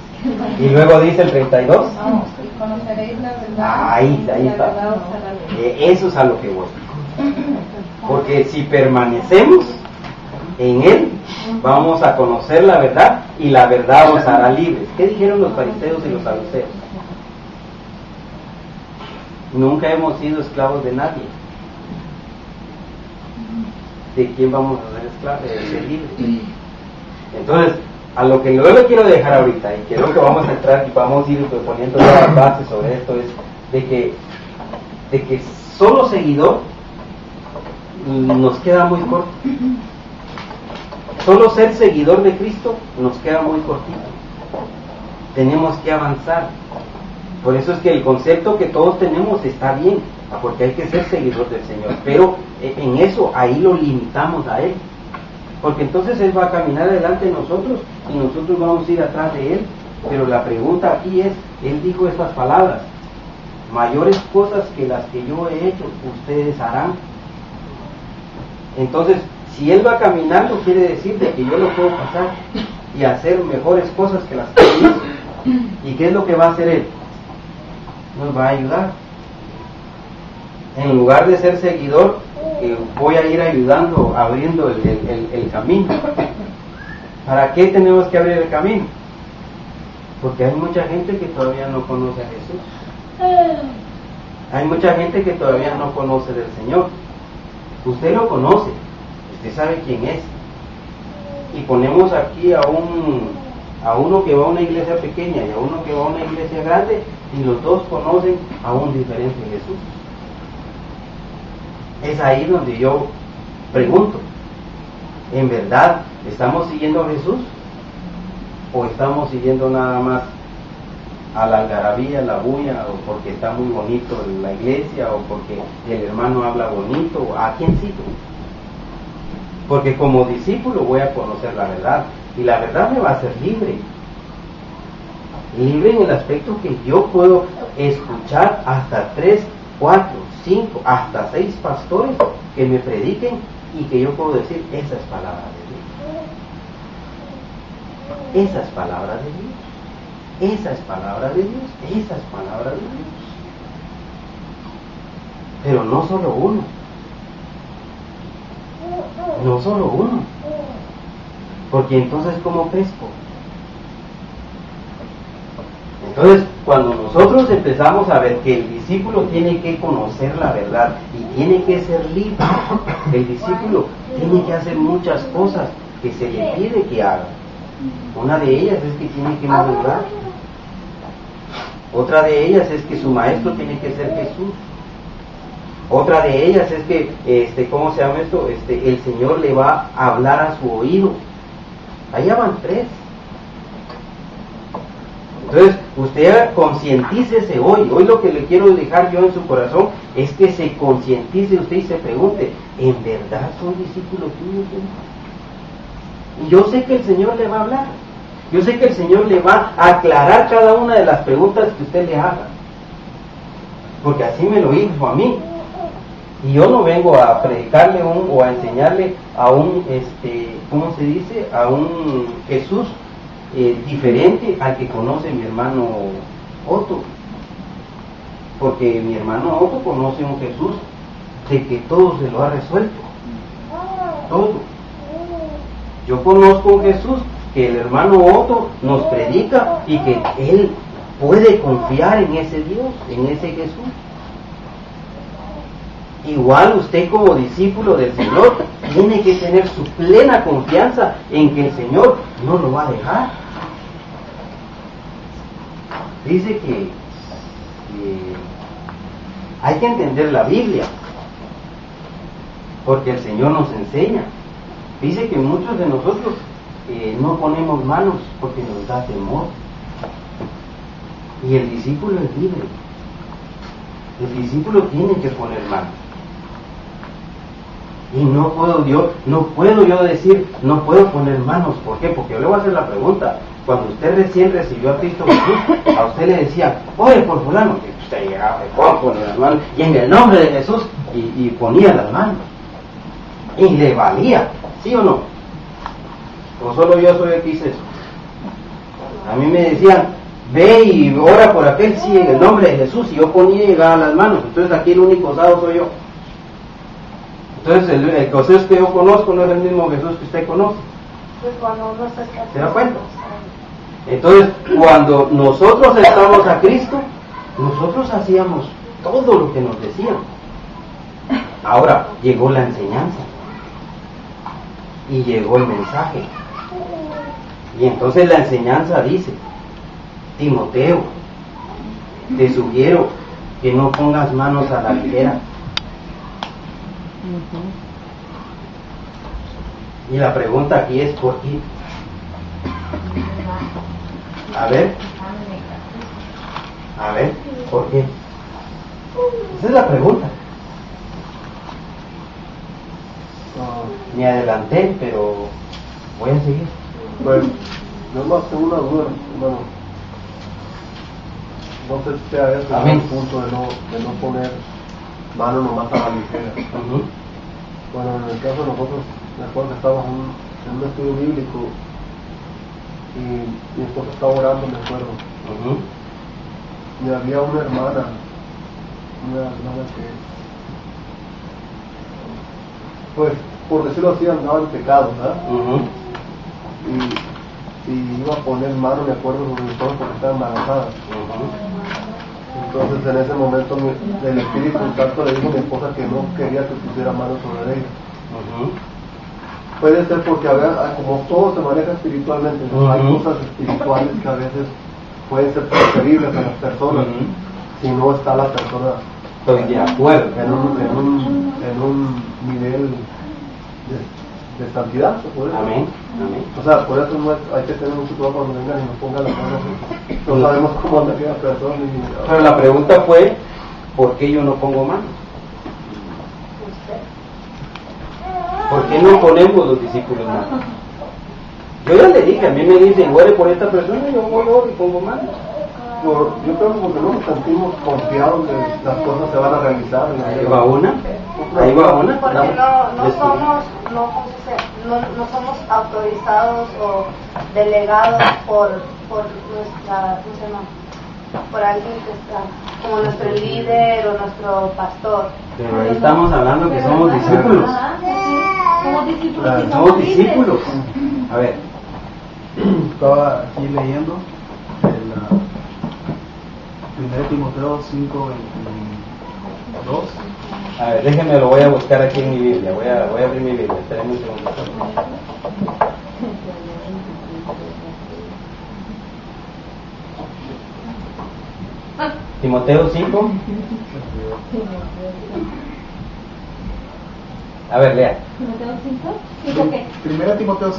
S1: Y luego dice el 32.
S7: No, y conoceréis la verdad.
S1: Ahí
S7: y la
S1: está.
S7: verdad os hará libres.
S1: Eso es a lo que voy. Porque si permanecemos en Él, vamos a conocer la verdad y la verdad nos hará libres. ¿Qué dijeron los fariseos y los saduceos? Nunca hemos sido esclavos de nadie. ¿De quién vamos a ser esclavos? De libres. Entonces, a lo que yo le quiero dejar ahorita, y creo que vamos a entrar y vamos a ir poniendo las bases sobre esto, es de que solo seguidor nos queda muy corto. Solo ser seguidor de Cristo nos queda muy cortito. Tenemos que avanzar. Por eso es que el concepto que todos tenemos está bien, porque hay que ser seguidor del Señor, pero en eso ahí lo limitamos a Él, porque entonces Él va a caminar delante de nosotros y nosotros vamos a ir atrás de Él Pero la pregunta aquí es, Él dijo estas palabras: mayores cosas que las que yo he hecho, ustedes harán. Entonces, si Él va caminando, quiere decir de que yo lo puedo pasar y hacer mejores cosas que las que Él hizo. ¿Y qué es lo que va a hacer Él? Nos va a ayudar. En lugar de ser seguidor, voy a ir ayudando, abriendo el camino. ¿Para qué tenemos que abrir el camino? Porque hay mucha gente que todavía no conoce a Jesús. Hay mucha gente que todavía no conoce del Señor. Usted lo conoce, usted sabe quién es. Y ponemos aquí a uno que va a una iglesia pequeña y a uno que va a una iglesia grande, y los dos conocen a un diferente Jesús. Es ahí donde yo pregunto, ¿en verdad estamos siguiendo a Jesús? ¿O estamos siguiendo nada más a la algarabía, la bulla, o porque está muy bonito en la iglesia, o porque el hermano habla bonito? ¿A quién sigo? Porque como discípulo voy a conocer la verdad, y la verdad me va a hacer libre. Libre en el aspecto que yo puedo escuchar hasta 3, 4, 5, hasta 6 pastores que me prediquen, y que yo puedo decir, esa es palabra de Dios. Esa es palabra de Dios. Esa es palabra de Dios. Esa es palabra de Dios. Pero no solo uno. No solo uno. Porque entonces, ¿cómo pesco? Entonces, cuando nosotros empezamos a ver que el discípulo tiene que conocer la verdad y tiene que ser libre, el discípulo tiene que hacer muchas cosas que se le pide que haga. Una de ellas es que tiene que madurar. Otra de ellas es que su maestro tiene que ser Jesús. Otra de ellas es que, ¿cómo se llama esto? El Señor le va a hablar a su oído. Allá van 3. Entonces, usted concientícese hoy. Hoy lo que le quiero dejar yo en su corazón es que se concientice usted y se pregunte, ¿en verdad son discípulos tuyos? Y yo sé que el Señor le va a hablar. Yo sé que el Señor le va a aclarar cada una de las preguntas que usted le haga. Porque así me lo dijo a mí. Y yo no vengo a predicarle o a enseñarle a un, ¿cómo se dice? A un Jesús diferente al que conoce mi hermano Otto. Porque mi hermano Otto conoce un Jesús de que todo se lo ha resuelto. Todo. Yo conozco un Jesús que el hermano Otto nos predica y que él puede confiar en ese Dios, en ese Jesús. Igual usted como discípulo del Señor tiene que tener su plena confianza en que el Señor no lo va a dejar. Dice que hay que entender la Biblia, porque el Señor nos enseña. Dice que muchos de nosotros no ponemos manos porque nos da temor. Y el discípulo es libre. El discípulo tiene que poner manos. Y no puedo yo decir, no puedo poner manos. ¿Por qué? Porque yo le voy a hacer la pregunta. Cuando usted recién recibió a Cristo Jesús, a usted le decía, oye, por fulano, que usted llegaba y ponía las manos, y en el nombre de Jesús, y ponía las manos. Y le valía, ¿sí o no? ¿O solo yo soy el que hice eso? A mí me decían, ve y ora por aquel, sí, en el nombre de Jesús, y yo ponía y llegaba las manos. Entonces aquí el único osado soy yo. Entonces el Jesús que yo conozco no es el mismo Jesús que usted conoce.
S6: Pues cuando uno está
S1: ¿Se da cuenta? Entonces, cuando nosotros estábamos a Cristo, nosotros hacíamos todo lo que nos decían. Ahora llegó la enseñanza y llegó el mensaje. Y entonces la enseñanza dice, Timoteo, te sugiero que no pongas manos a la ligera. Y la pregunta aquí es ¿por qué? A ver, ¿por qué? Esa es la pregunta. Me adelanté, pero voy a seguir.
S3: Pues, nada más tengo una duda, hermano. no sé si sea eso el punto de no poner mano nomás a la ligera. Bueno, en el caso de nosotros, me acuerdo que estábamos en un estudio bíblico y mi esposa estaba orando, me acuerdo. Y había una hermana que, pues, por decirlo así, andaba en pecado, ¿verdad? Y iba a poner mano, me acuerdo, sobre mi esposa porque estaba embarazada. Entonces en ese momento el Espíritu Santo le dijo a mi esposa que no quería que pusiera mano sobre ella. Puede ser porque como todo se maneja espiritualmente, hay cosas espirituales que a veces pueden ser transferibles a las personas si no está la persona
S1: de acuerdo
S3: en un nivel de santidad, ¿se puede decir?
S1: Amén.
S3: O sea, por eso no hay que tener mucho cuidado cuando vengan y nos pongan las manos. No sabemos cómo anda aquella persona.
S1: Pero la pregunta fue, ¿por qué yo no pongo manos? ¿Por qué no ponemos los discípulos manos? Yo ya le dije, a mí me dicen, ore por esta persona, yo voy y pongo manos.
S3: Yo creo que porque no nos sentimos confiados que las cosas se van a realizar.
S1: Ahí va una.
S6: Porque no somos autorizados o delegados por nuestra, ¿cómo se llama? Por alguien que está como nuestro líder o nuestro pastor.
S1: Pero ahí estamos hablando que somos discípulos. Somos discípulos. A ver.
S5: Estaba aquí leyendo el 1 Timoteo 5:22.
S1: A ver, déjenme, lo voy a buscar aquí en mi Biblia. Voy a abrir mi Biblia. Espérenme un segundo. Timoteo 5. A ver, lea.
S2: ¿Timoteo 5? ¿5 qué?
S5: 1 Timoteo 5:22.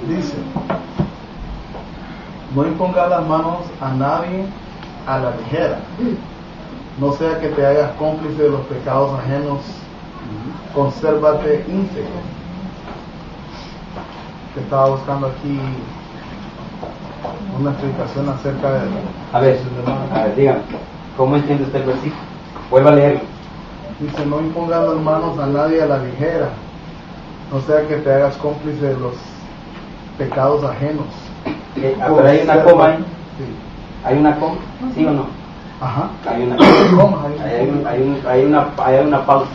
S5: Dice: no impongas las manos a nadie a la ligera, no sea que te hagas cómplice de los pecados ajenos, consérvate íntegro. Que estaba buscando aquí una explicación acerca de...
S1: A ver, dígame, ¿cómo entiende usted el versículo? Vuelva a leerlo.
S5: Dice: no impongas las manos a nadie a la ligera, no sea que te hagas cómplice de los pecados ajenos.
S1: Pero hay una coma ahí.
S5: Sí.
S1: ¿Hay una coma? ¿Sí o no?
S5: Ajá.
S1: Hay una coma. Hay una pausa.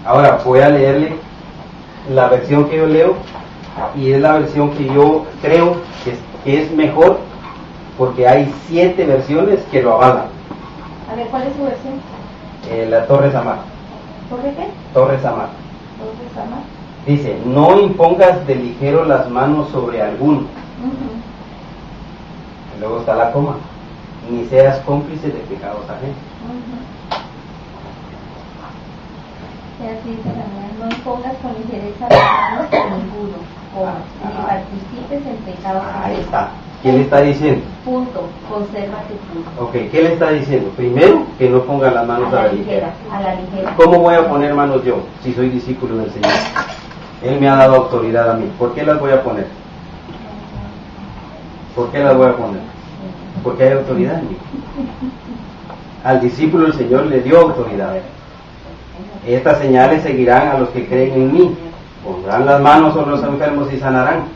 S1: Ahora voy a leerle la versión que yo leo, y es la versión que yo creo que es mejor, porque hay 7 versiones que lo avalan.
S2: A ver, ¿cuál es su versión?
S1: La Torre Samar.
S2: ¿Torre qué?
S1: Torre Samar.
S2: Torre Samar.
S1: Dice: no impongas de ligero las manos sobre alguno. Y luego está la coma: ni seas cómplice de pecados ajenos.
S2: Así dice también: no impongas con ligereza las manos a ninguno, ni participes en pecados ajenos.
S1: Ahí está. ¿Qué le está diciendo?
S2: Punto. Consérvate punto.
S1: Ok, ¿qué le está diciendo? Primero, que no ponga las manos a la ligera.
S2: A la ligera.
S1: ¿Cómo voy a poner manos yo si soy discípulo del Señor? Él me ha dado autoridad a mí. ¿Por qué las voy a poner? ¿Por qué las voy a poner? Porque hay autoridad en mí. Al discípulo el Señor le dio autoridad. Estas señales seguirán a los que creen en mí. Pondrán las manos sobre los enfermos y sanarán.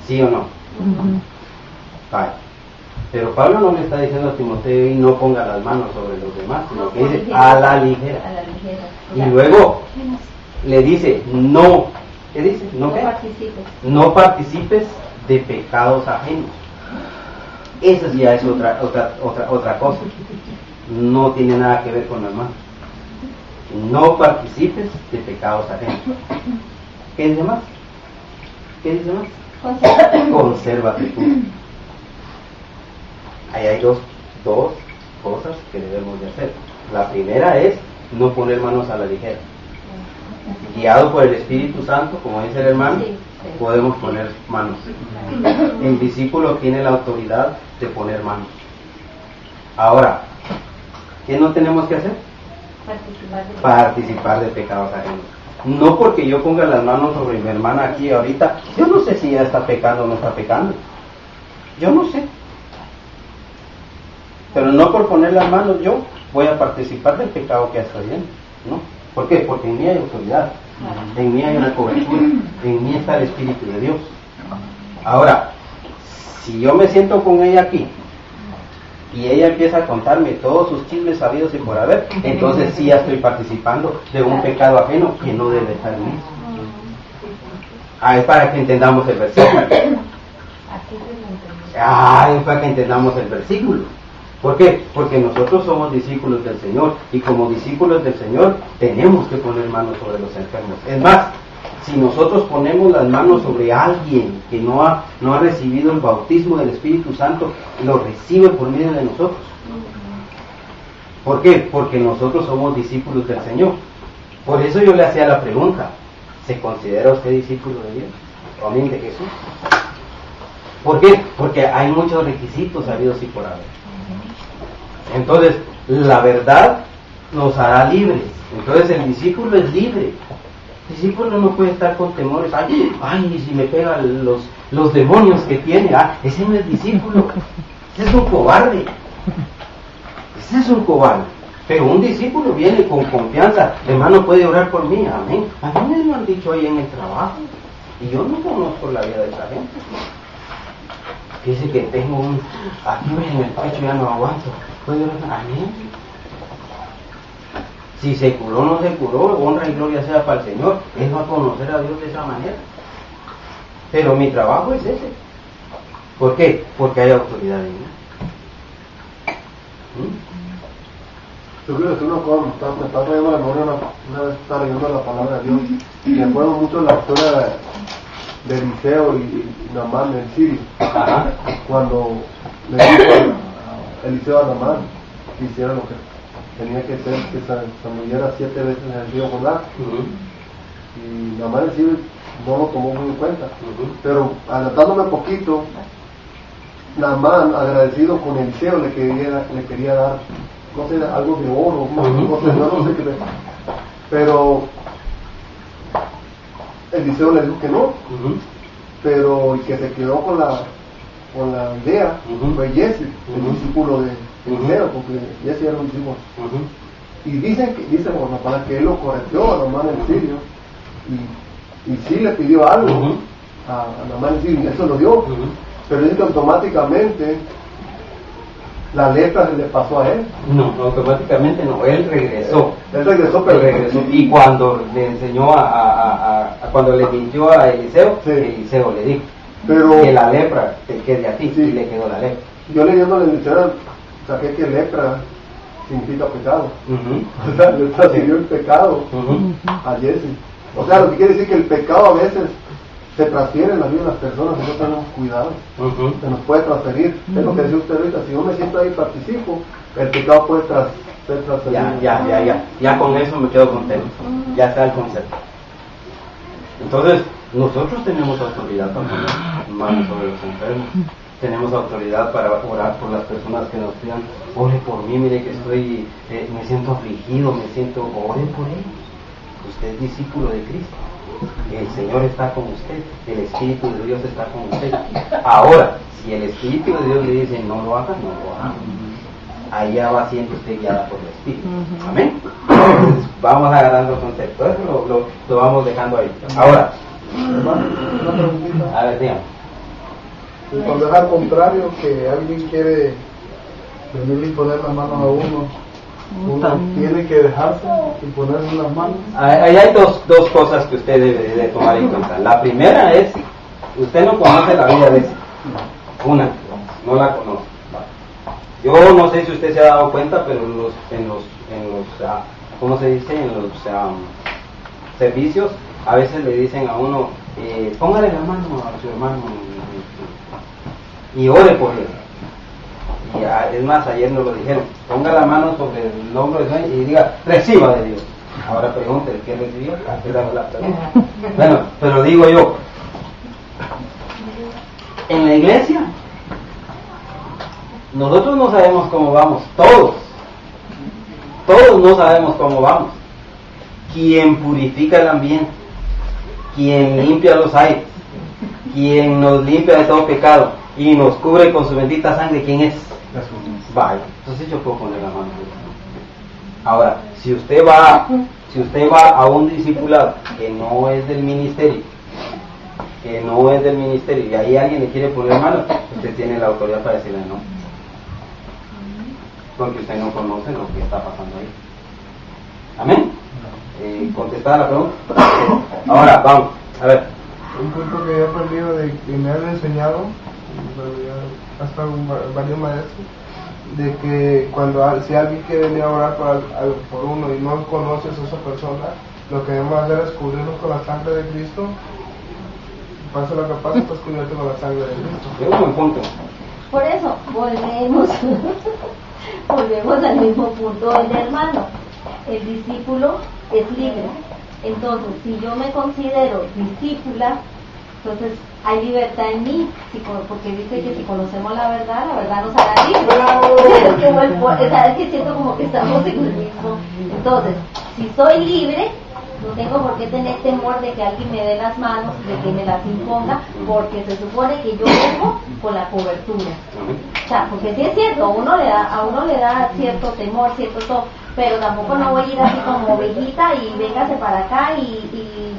S1: ¿Sí o no? Vale. Pero Pablo no le está diciendo a Timoteo y no ponga las manos sobre los demás, sino que dice a la ligera. Y luego le dice no. ¿Qué dice? No participes. No participes de pecados ajenos. Esa ya es otra cosa. No tiene nada que ver con las manos. No participes de pecados ajenos. ¿Qué dice más? Consérvate tú. Ahí hay dos cosas que debemos de hacer. La primera es no poner manos a la ligera. Guiado por el Espíritu Santo, como dice el hermano, podemos poner manos. El discípulo tiene la autoridad de poner manos. Ahora, ¿qué no tenemos que hacer? Participar de pecados ajenos. No porque yo ponga las manos sobre mi hermana aquí ahorita, yo no sé si ella está pecando o no está pecando. Yo no sé. Pero no por poner las manos yo voy a participar del pecado que está haciendo. ¿No? ¿Por qué? Porque en mí hay autoridad, en mí hay una cobertura, en mí está el Espíritu de Dios. Ahora, si yo me siento con ella aquí y ella empieza a contarme todos sus chismes sabidos y por haber, entonces sí ya estoy participando de un pecado ajeno que no debe estar en mí. Es para que entendamos el versículo. Es para que entendamos el versículo. ¿Por qué? Porque nosotros somos discípulos del Señor y como discípulos del Señor tenemos que poner manos sobre los enfermos. Es más, si nosotros ponemos las manos sobre alguien que no ha recibido el bautismo del Espíritu Santo, lo recibe por medio de nosotros. ¿Por qué? Porque nosotros somos discípulos del Señor. Por eso yo le hacía la pregunta, ¿se considera usted discípulo de Dios? ¿O amén de Jesús? ¿Por qué? Porque hay muchos requisitos habidos y por haber. Entonces, la verdad nos hará libres. Entonces el discípulo es libre. El discípulo no puede estar con temores. Ay, si me pegan los demonios que tiene. Ese no es discípulo. Ese es un cobarde. Ese es un cobarde. Pero un discípulo viene con confianza. Hermano, puede orar por mí. Amén. A mí me lo han dicho ahí en el trabajo. Y yo no conozco la vida de esa gente. Dice que tengo aquí en el pecho, ya no aguanto. ¿Puede orar? Amén. Si se curó o no se curó, honra y gloria sea para el Señor. Él va a conocer a Dios de esa manera. Pero mi trabajo es ese. ¿Por qué? Porque hay autoridad en mí.
S3: Yo creo que una cosa me está trayendo la memoria una vez estaba leyendo la palabra de Dios. Me acuerdo mucho de la historia de Eliseo y Naamán en Siria. Cuando le dijo a Eliseo a Naamán que hiciera lo que tenía que hacer, que se muriera 7 veces en el río Jordán. Y Naamán en Siria no lo tomó muy en cuenta. Pero adelantándome poquito, Naamán, agradecido con Eliseo, le quería dar, no sé, algo de oro, no sé qué le... Pero Eliseo le dijo que no, pero el que se quedó con la idea fue Jesse, el discípulo de Eliseo, porque Jesse era un discípulo. Y dice por la palabra que él lo corrigió a Naamán el sirio y sí le pidió algo a Naamán el sirio, y eso lo dio, pero dice que automáticamente la lepra se le pasó a él.
S1: No, automáticamente no, él regresó.
S3: Él regresó, pero
S1: regresó. Y cuando le enseñó cuando le mintió a Eliseo,
S3: sí.
S1: Eliseo le dijo
S3: pero,
S1: que la lepra te quede a ti, sí. Y le quedó la lepra.
S3: Yo leyendo la diccionario saqué que lepra significa pecado. O sea, le transfirió el pecado a Jesse. O sea, lo que quiere decir que el pecado a veces se transfiere en la vida de las personas si no tenemos cuidado. Se nos puede transferir. Es lo que decía usted ahorita. Si yo me siento ahí y participo, el pecado puede ser transferido.
S1: Ya con eso me quedo contento. Ya está el concepto. Entonces, nosotros tenemos autoridad para poner manos sobre los enfermos. Tenemos autoridad para orar por las personas que nos pidan, ore por mí, mire que estoy, me siento afligido, ore por ellos. Usted es discípulo de Cristo. El Señor está con usted, el Espíritu de Dios está con usted. Ahora, si el Espíritu de Dios le dice no lo haga, no lo haga. Ahí ya va siendo usted guiada por el Espíritu. Amén. Entonces, vamos agarrando el concepto, eso lo vamos dejando ahí. Ahora,
S5: hermano, una preguntita.
S1: A ver, dígame.
S5: Cuando es al contrario, que alguien quiere venir y poner las manos a uno tiene que dejarse y ponerle las manos.
S1: Ahí hay dos cosas que usted debe de tomar en cuenta. La primera es, usted no conoce la vida de ese. Una, no la conoce. Yo no sé si usted se ha dado cuenta, pero en los ¿cómo se dice? En los servicios, a veces le dicen a uno, póngale la mano a su hermano y ore por él. Y es más, ayer nos lo dijeron, ponga la mano sobre el hombro de Dios y diga, reciba de Dios. Ahora pregunte, ¿qué recibió? Bueno, pero digo yo, en la iglesia, nosotros no sabemos cómo vamos, todos no sabemos cómo vamos. quien purifica el ambiente, quien limpia los aires, quien nos limpia de todo pecado y nos cubre con su bendita sangre, ¿quién es? Vaya, entonces yo puedo poner la mano. Ahora, si usted va a un discipulado que no es del ministerio, y ahí alguien le quiere poner mano, usted tiene la autoridad para decirle no, porque usted no conoce lo que está pasando ahí. Amén. ¿Contestada la pregunta? Ahora vamos a ver
S8: un punto que he aprendido que me han enseñado hasta varios maestros, de que si alguien quiere venir a orar por uno y no conoces a esa persona, lo que debemos hacer es cubrirnos con la sangre de Cristo. Pase lo que pase, estás cubierto con la sangre de Cristo.
S1: Es un buen punto.
S2: Por eso volvemos al mismo punto del hermano. El discípulo es libre. Entonces, si yo me considero discípula, entonces hay libertad en mí, porque dice que si conocemos la verdad nos hará libres. Es que siento como que estamos en el mismo. Entonces, si soy libre, no tengo por qué tener temor de que alguien me dé las manos, de que me las imponga, porque se supone que yo vengo con la cobertura. O sea, porque sí es cierto, a uno le da cierto temor, cierto todo, pero tampoco no voy a ir así como ovejita y véngase para acá y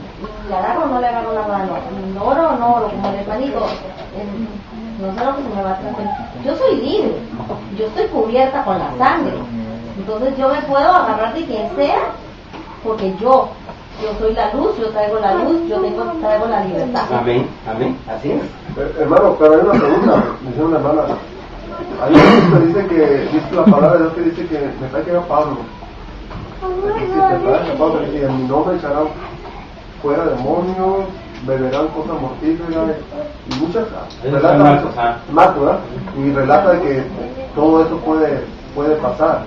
S2: le agarro o no le agarro la mano, oro o no oro, como el hermanito, no sé lo que se me va a traer. Yo soy libre, yo estoy cubierta con la sangre, entonces yo me puedo agarrar de quien sea, porque yo soy la luz, yo traigo la luz, yo traigo la libertad.
S1: Amén, amén, así es.
S3: Hermano, pero hay una pregunta, me dice una hermana. Hay un texto que dice la palabra de Dios que dice que me está que Pablo. Pablo dice, en mi nombre echarán fuera demonios, beberán cosas mortíferas y muchas. Marcos, ¿verdad? Y relata de que todo eso puede pasar,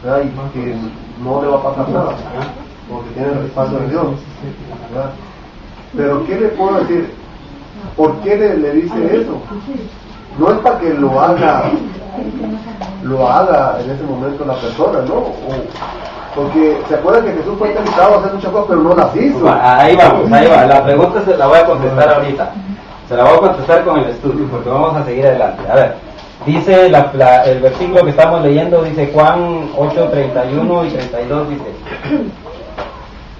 S3: ¿verdad? Y que no le va a pasar nada, porque tiene el respaldo de Dios, ¿verdad? Pero ¿qué le puedo decir? ¿Por qué le dice eso? No es para que lo haga en ese momento la persona, ¿no? Porque se acuerdan que Jesús fue tentado a hacer muchas cosas, pero no las hizo.
S1: Ahí vamos. La pregunta se la voy a contestar ahorita. Se la voy a contestar con el estudio, porque vamos a seguir adelante. A ver, dice el versículo que estamos leyendo, dice Juan 8:31 y 32, dice: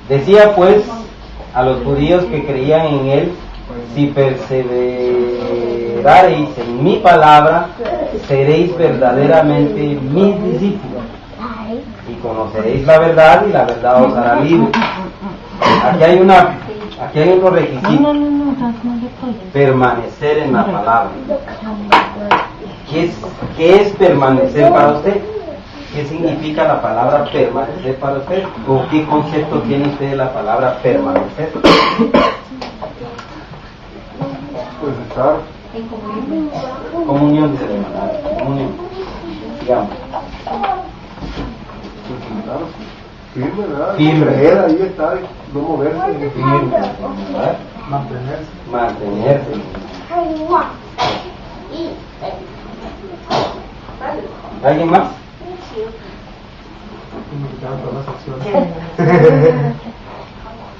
S1: decía pues a los judíos que creían en él, si perseverareis en mi palabra, seréis verdaderamente mis discípulos y conoceréis la verdad, y la verdad os hará libres. Aquí hay unos requisitos: permanecer en la palabra. ¿Qué es permanecer para usted? ¿Qué significa la palabra permanecer para usted? ¿O qué concepto tiene usted de la palabra permanecer?
S3: Pues estar
S2: En comunión.
S1: Comunión, dice la hermana. Comunión. Digamos.
S3: firme, ¿verdad?
S1: Firme.
S3: Creer, ahí está, no moverse.
S1: Firme.
S5: Mantenerse.
S1: Mantenerse. ¿Alguien más?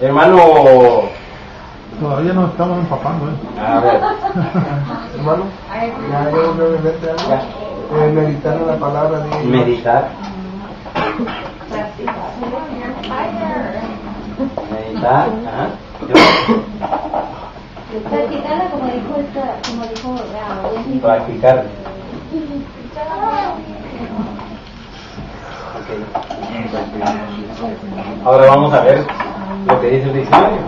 S1: Hermano,
S5: Todavía nos estamos empapando,
S1: a ver,
S3: Hermano,
S8: Ya yo brevemente algo. Meditar en la palabra de Dios.
S1: meditar. Meditar, ajá.
S2: Practicarla como dijo la
S1: Practicar. Okay. Ahora vamos a ver lo que dice el diccionario.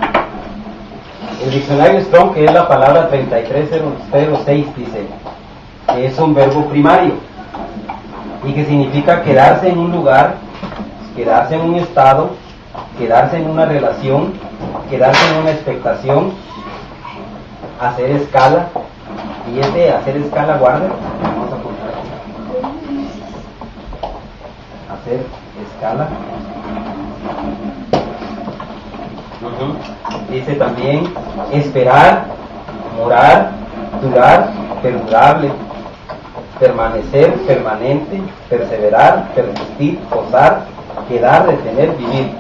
S1: El diccionario Strong, que es la palabra 3306, dice que es un verbo primario y que significa quedarse en un lugar, quedarse en un estado, quedarse en una relación, quedarse en una expectación, hacer escala. Y ese hacer escala, guarde, vamos a apuntar aquí. Hacer escala. Dice también esperar, morar, durar, perdurable, permanecer, permanente, perseverar, persistir, gozar, quedar, detener, vivir.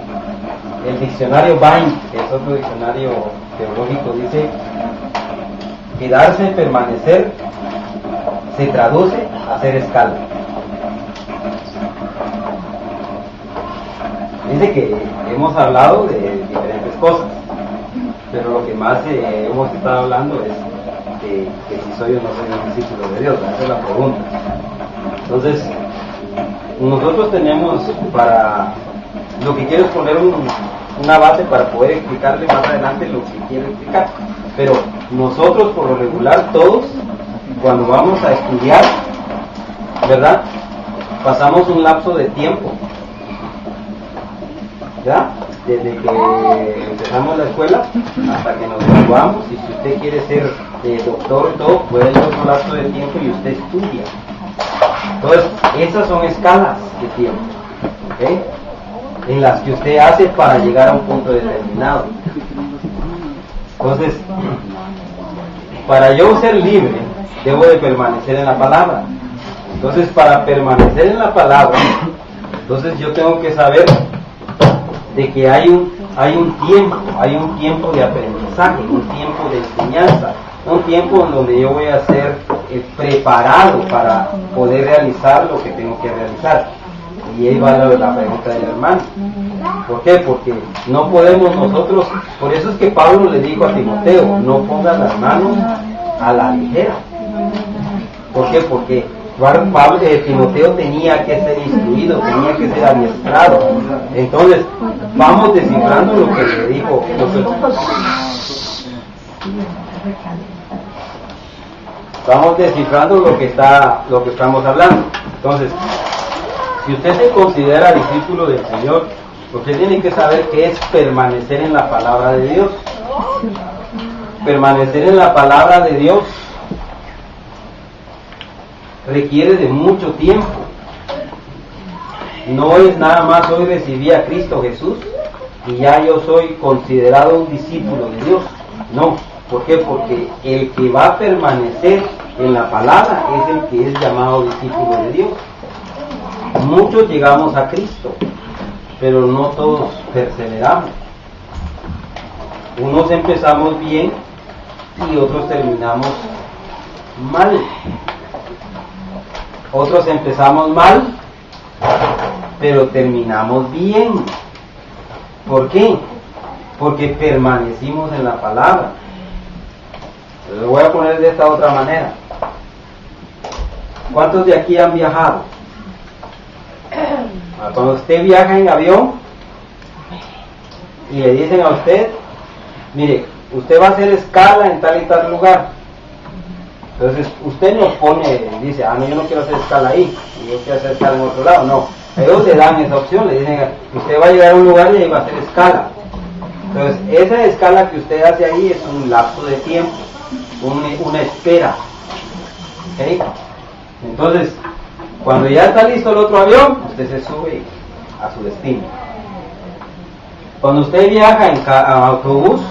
S1: el diccionario Vine, que es otro diccionario teológico, dice: quedarse, permanecer, se traduce a hacer escala. Dice que hemos hablado de diferentes cosas, pero lo que más hemos estado hablando es que si soy o no soy un discípulo de Dios. Esa es la pregunta. Entonces, nosotros tenemos, para lo que quiero es poner una base para poder explicarle más adelante lo que quiero explicar. Pero nosotros, por lo regular, todos, cuando vamos a estudiar, ¿verdad?, pasamos un lapso de tiempo, ¿ya?, desde que empezamos la escuela hasta que nos graduamos. Y si usted quiere ser doctor y todo, puede ir otro lapso de tiempo y usted estudia. Entonces, esas son escalas de tiempo, ¿okay?, en las que usted hace para llegar a un punto determinado. Entonces, para yo ser libre, debo de permanecer en la palabra. Entonces, para permanecer en la palabra, entonces yo tengo que saber de que hay un tiempo de aprendizaje, un tiempo de enseñanza, un tiempo en donde yo voy a ser preparado para poder realizar lo que tengo que realizar. Y ahí va la pregunta del hermano. ¿Por qué? Porque no podemos nosotros, por eso es que Pablo le dijo a Timoteo: no pongas las manos a la ligera. ¿Por qué? Porque Timoteo tenía que ser instruido, tenía que ser adiestrado. Entonces, vamos descifrando lo que le dijo. Vamos descifrando lo que estamos hablando. Entonces, si usted se considera discípulo del Señor, usted tiene que saber qué es permanecer en la palabra de Dios. Permanecer en la palabra de Dios requiere de mucho tiempo. No es nada más hoy recibí a Cristo Jesús y ya yo soy considerado un discípulo de Dios. No. ¿Por qué? Porque el que va a permanecer en la palabra es el que es llamado discípulo de Dios. Muchos llegamos a Cristo, pero no todos perseveramos. Unos empezamos bien y otros terminamos mal. Otros empezamos mal, pero terminamos bien. ¿Por qué? Porque permanecimos en la palabra. Lo voy a poner de esta otra manera. ¿Cuántos de aquí han viajado? Cuando usted viaja en avión y le dicen a usted: mire, usted va a hacer escala en tal y tal lugar. Entonces usted nos pone, dice: no, yo no quiero hacer escala ahí, yo quiero hacer escala en otro lado. No, ellos le dan esa opción, le dicen: usted va a llegar a un lugar y ahí va a hacer escala. Entonces esa escala que usted hace ahí es un lapso de tiempo, una espera, ¿okay? Entonces, cuando ya está listo el otro avión, usted se sube a su destino. Cuando usted viaja en autobús,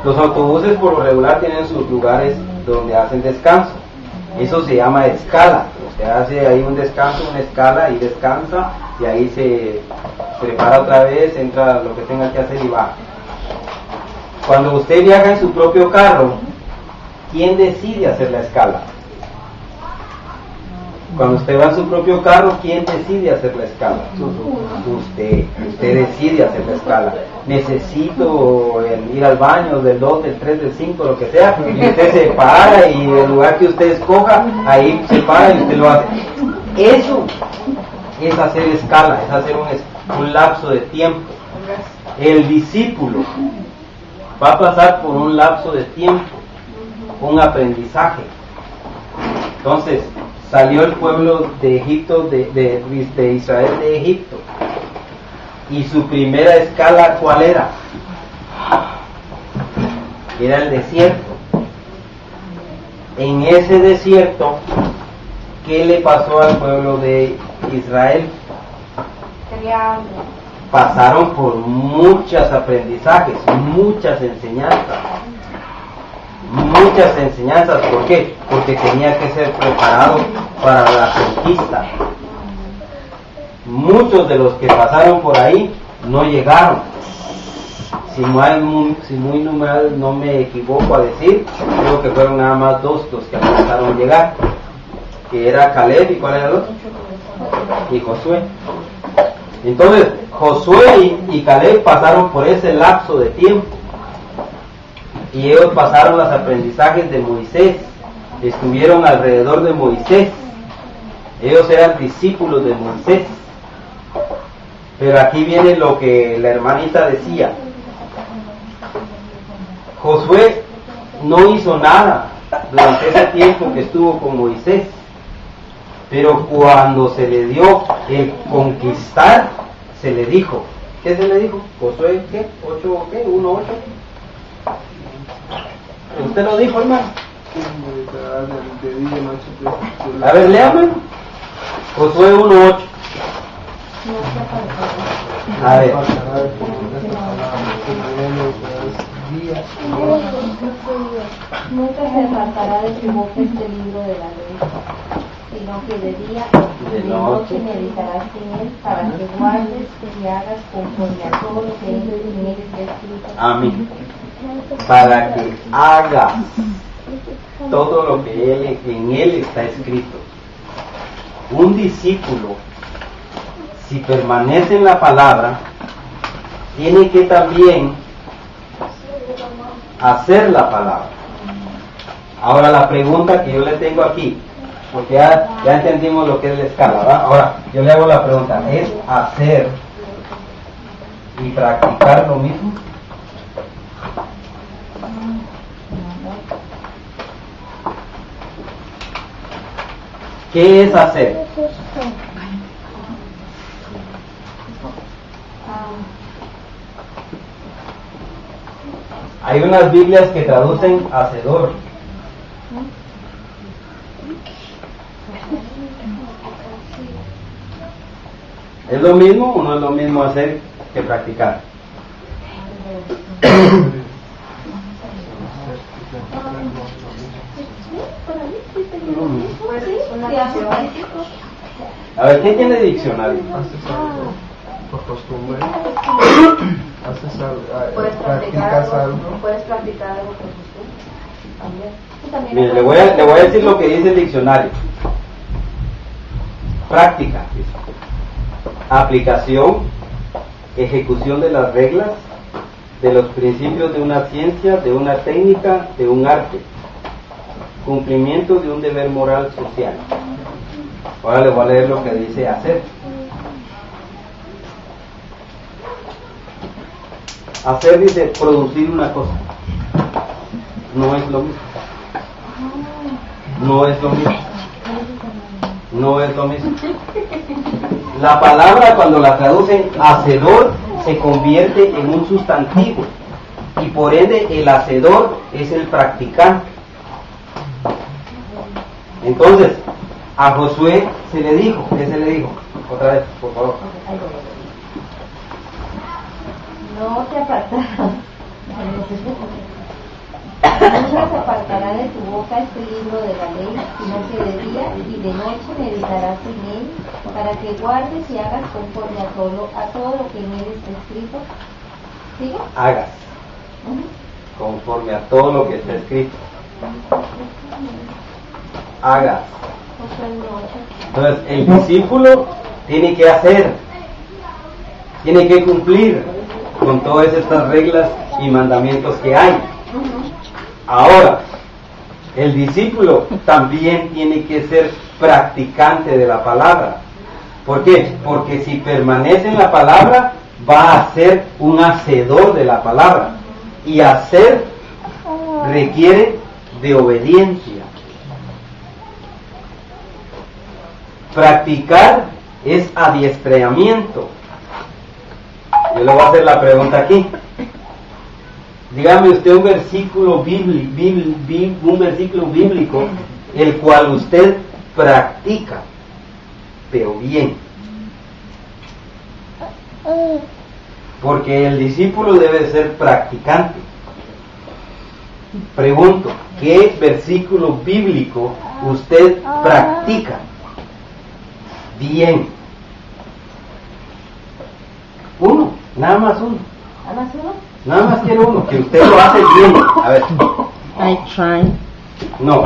S1: los autobuses por lo regular tienen sus lugares donde hacen descanso. Eso se llama escala. Usted hace ahí un descanso, una escala, y descansa, y ahí se prepara otra vez, entra lo que tenga que hacer y va. Cuando usted viaja en su propio carro, ¿quién decide hacer la escala? Cuando usted va en su propio carro, ¿quién decide hacer la escala? Usted decide hacer la escala. Necesito ir al baño del 2, del 3, del 5, lo que sea, y usted se para, y el lugar que usted escoja, ahí se para y usted lo hace. Eso es hacer escala, es hacer un lapso de tiempo. El discípulo va a pasar por un lapso de tiempo, un aprendizaje. Entonces, salió el pueblo de Egipto, de Israel de Egipto, y su primera escala, ¿cuál era? Era el desierto. En ese desierto, ¿qué le pasó al pueblo de Israel? Pasaron por muchos aprendizajes, muchas enseñanzas. ¿Por qué? Porque tenía que ser preparado para la conquista. Muchos de los que pasaron por ahí no llegaron, si muy numeral no me equivoco a decir, creo que fueron nada más 2 los que alcanzaron a llegar, que era Caleb y ¿cuál era el otro? Y Josué. Entonces Josué y Caleb pasaron por ese lapso de tiempo y ellos pasaron los aprendizajes de Moisés, estuvieron alrededor de Moisés, ellos eran discípulos de Moisés. Pero aquí viene lo que la hermanita decía. Josué no hizo nada durante ese tiempo que estuvo con Moisés, pero cuando se le dio el conquistar, se le dijo, ¿qué se le dijo? Josué, ¿qué? 8, ¿qué? 1:8. ¿Usted lo dijo, hermano? A ver, léame. Josué 1:8. A ver.
S2: Nunca se apartará de tu boca este libro de la ley, sino que de día y de noche meditarás en él, para que guardes y hagas conforme a todo lo que en él está escrito.
S1: Amén. Para que hagas todo lo que en él está escrito. Un discípulo, si permanece en la palabra, tiene que también hacer la palabra. Ahora la pregunta que yo le tengo aquí, porque ya entendimos lo que es la escala, ¿verdad? Ahora yo le hago la pregunta, ¿es hacer y practicar lo mismo? ¿Qué es hacer? Hay unas Biblias que traducen hacedor. ¿Es lo mismo o no es lo mismo hacer que practicar? A ver, ¿quién tiene diccionario?
S8: Haces algo por costumbre. Haces algo,
S6: Puedes
S8: practicas algo.
S6: Puedes practicar algo por costumbre.
S1: Mire, le voy a decir lo que dice el diccionario. Práctica, aplicación, ejecución de las reglas, de los principios de una ciencia, de una técnica, de un arte, cumplimiento de un deber moral social. Ahora le voy a leer lo que dice hacer. Hacer dice producir una cosa. No es lo mismo. No es lo mismo. No es lo mismo. La palabra cuando la traducen hacedor se convierte en un sustantivo y por ende el hacedor es el practicante. Entonces a Josué se le dijo, ¿qué se le dijo? Otra vez, por favor.
S2: No te apartarás. Nunca se apartará de tu boca este libro de la ley, sino que de día y de noche meditarás en él, para que guardes y hagas conforme a todo lo que en él está escrito. ¿Sigue?
S1: Hagas conforme a todo lo que está escrito. Hagas. Entonces el discípulo tiene que hacer, tiene que cumplir con todas estas reglas y mandamientos que hay. Ahora, el discípulo también tiene que ser practicante de la palabra. ¿Por qué? Porque si permanece en la palabra, va a ser un hacedor de la palabra. Y hacer requiere de obediencia. Practicar es adiestramiento. Yo le voy a hacer la pregunta aquí. Dígame usted un versículo bíblico el cual usted practica, pero bien. Porque el discípulo debe ser practicante. Pregunto, ¿qué versículo bíblico usted practica bien? Uno, nada más uno.
S2: ¿Nada más uno?
S1: Nada más quiero uno, que usted lo hace bien. A ver.
S9: I try.
S1: No.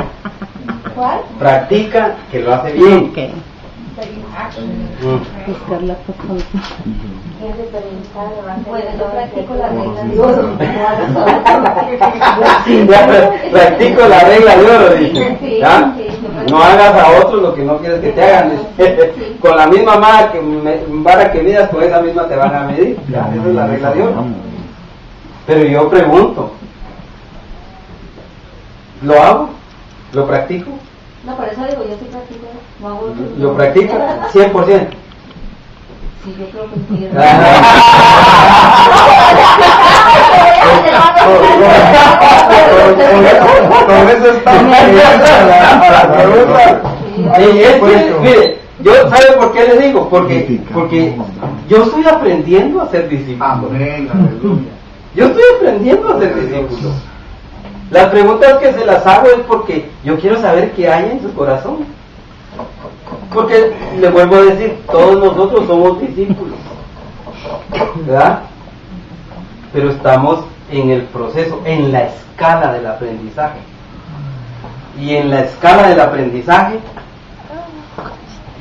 S2: ¿Cuál?
S1: Practica que lo hace bien.
S9: Okay. Buscar la foto.
S2: Bueno, yo practico la regla de oro.
S1: Practico la regla de oro, dice.
S2: Sí,
S1: ¿Ya?
S2: sí,
S1: No hagas a otros lo que no quieres que te hagan. Con la misma vara que midas, con esa misma te van a medir. ¿Ya? Esa es la regla de oro. Pero yo pregunto, ¿lo hago? ¿Lo practico?
S2: No, por eso digo, yo sí practico. No hago
S1: ¿Lo practico? 100%.
S2: Sí, yo creo que sí.
S5: Con eso está la pregunta.
S1: Mire, yo ¿sabe por qué le digo? Porque yo estoy aprendiendo a ser discípulo.
S5: Amén, aleluya.
S1: Yo estoy aprendiendo a ser discípulo. Las preguntas que se las hago es porque yo quiero saber qué hay en su corazón. Porque le vuelvo a decir, todos nosotros somos discípulos, ¿verdad? Pero estamos en el proceso, en la escala del aprendizaje. Y en la escala del aprendizaje,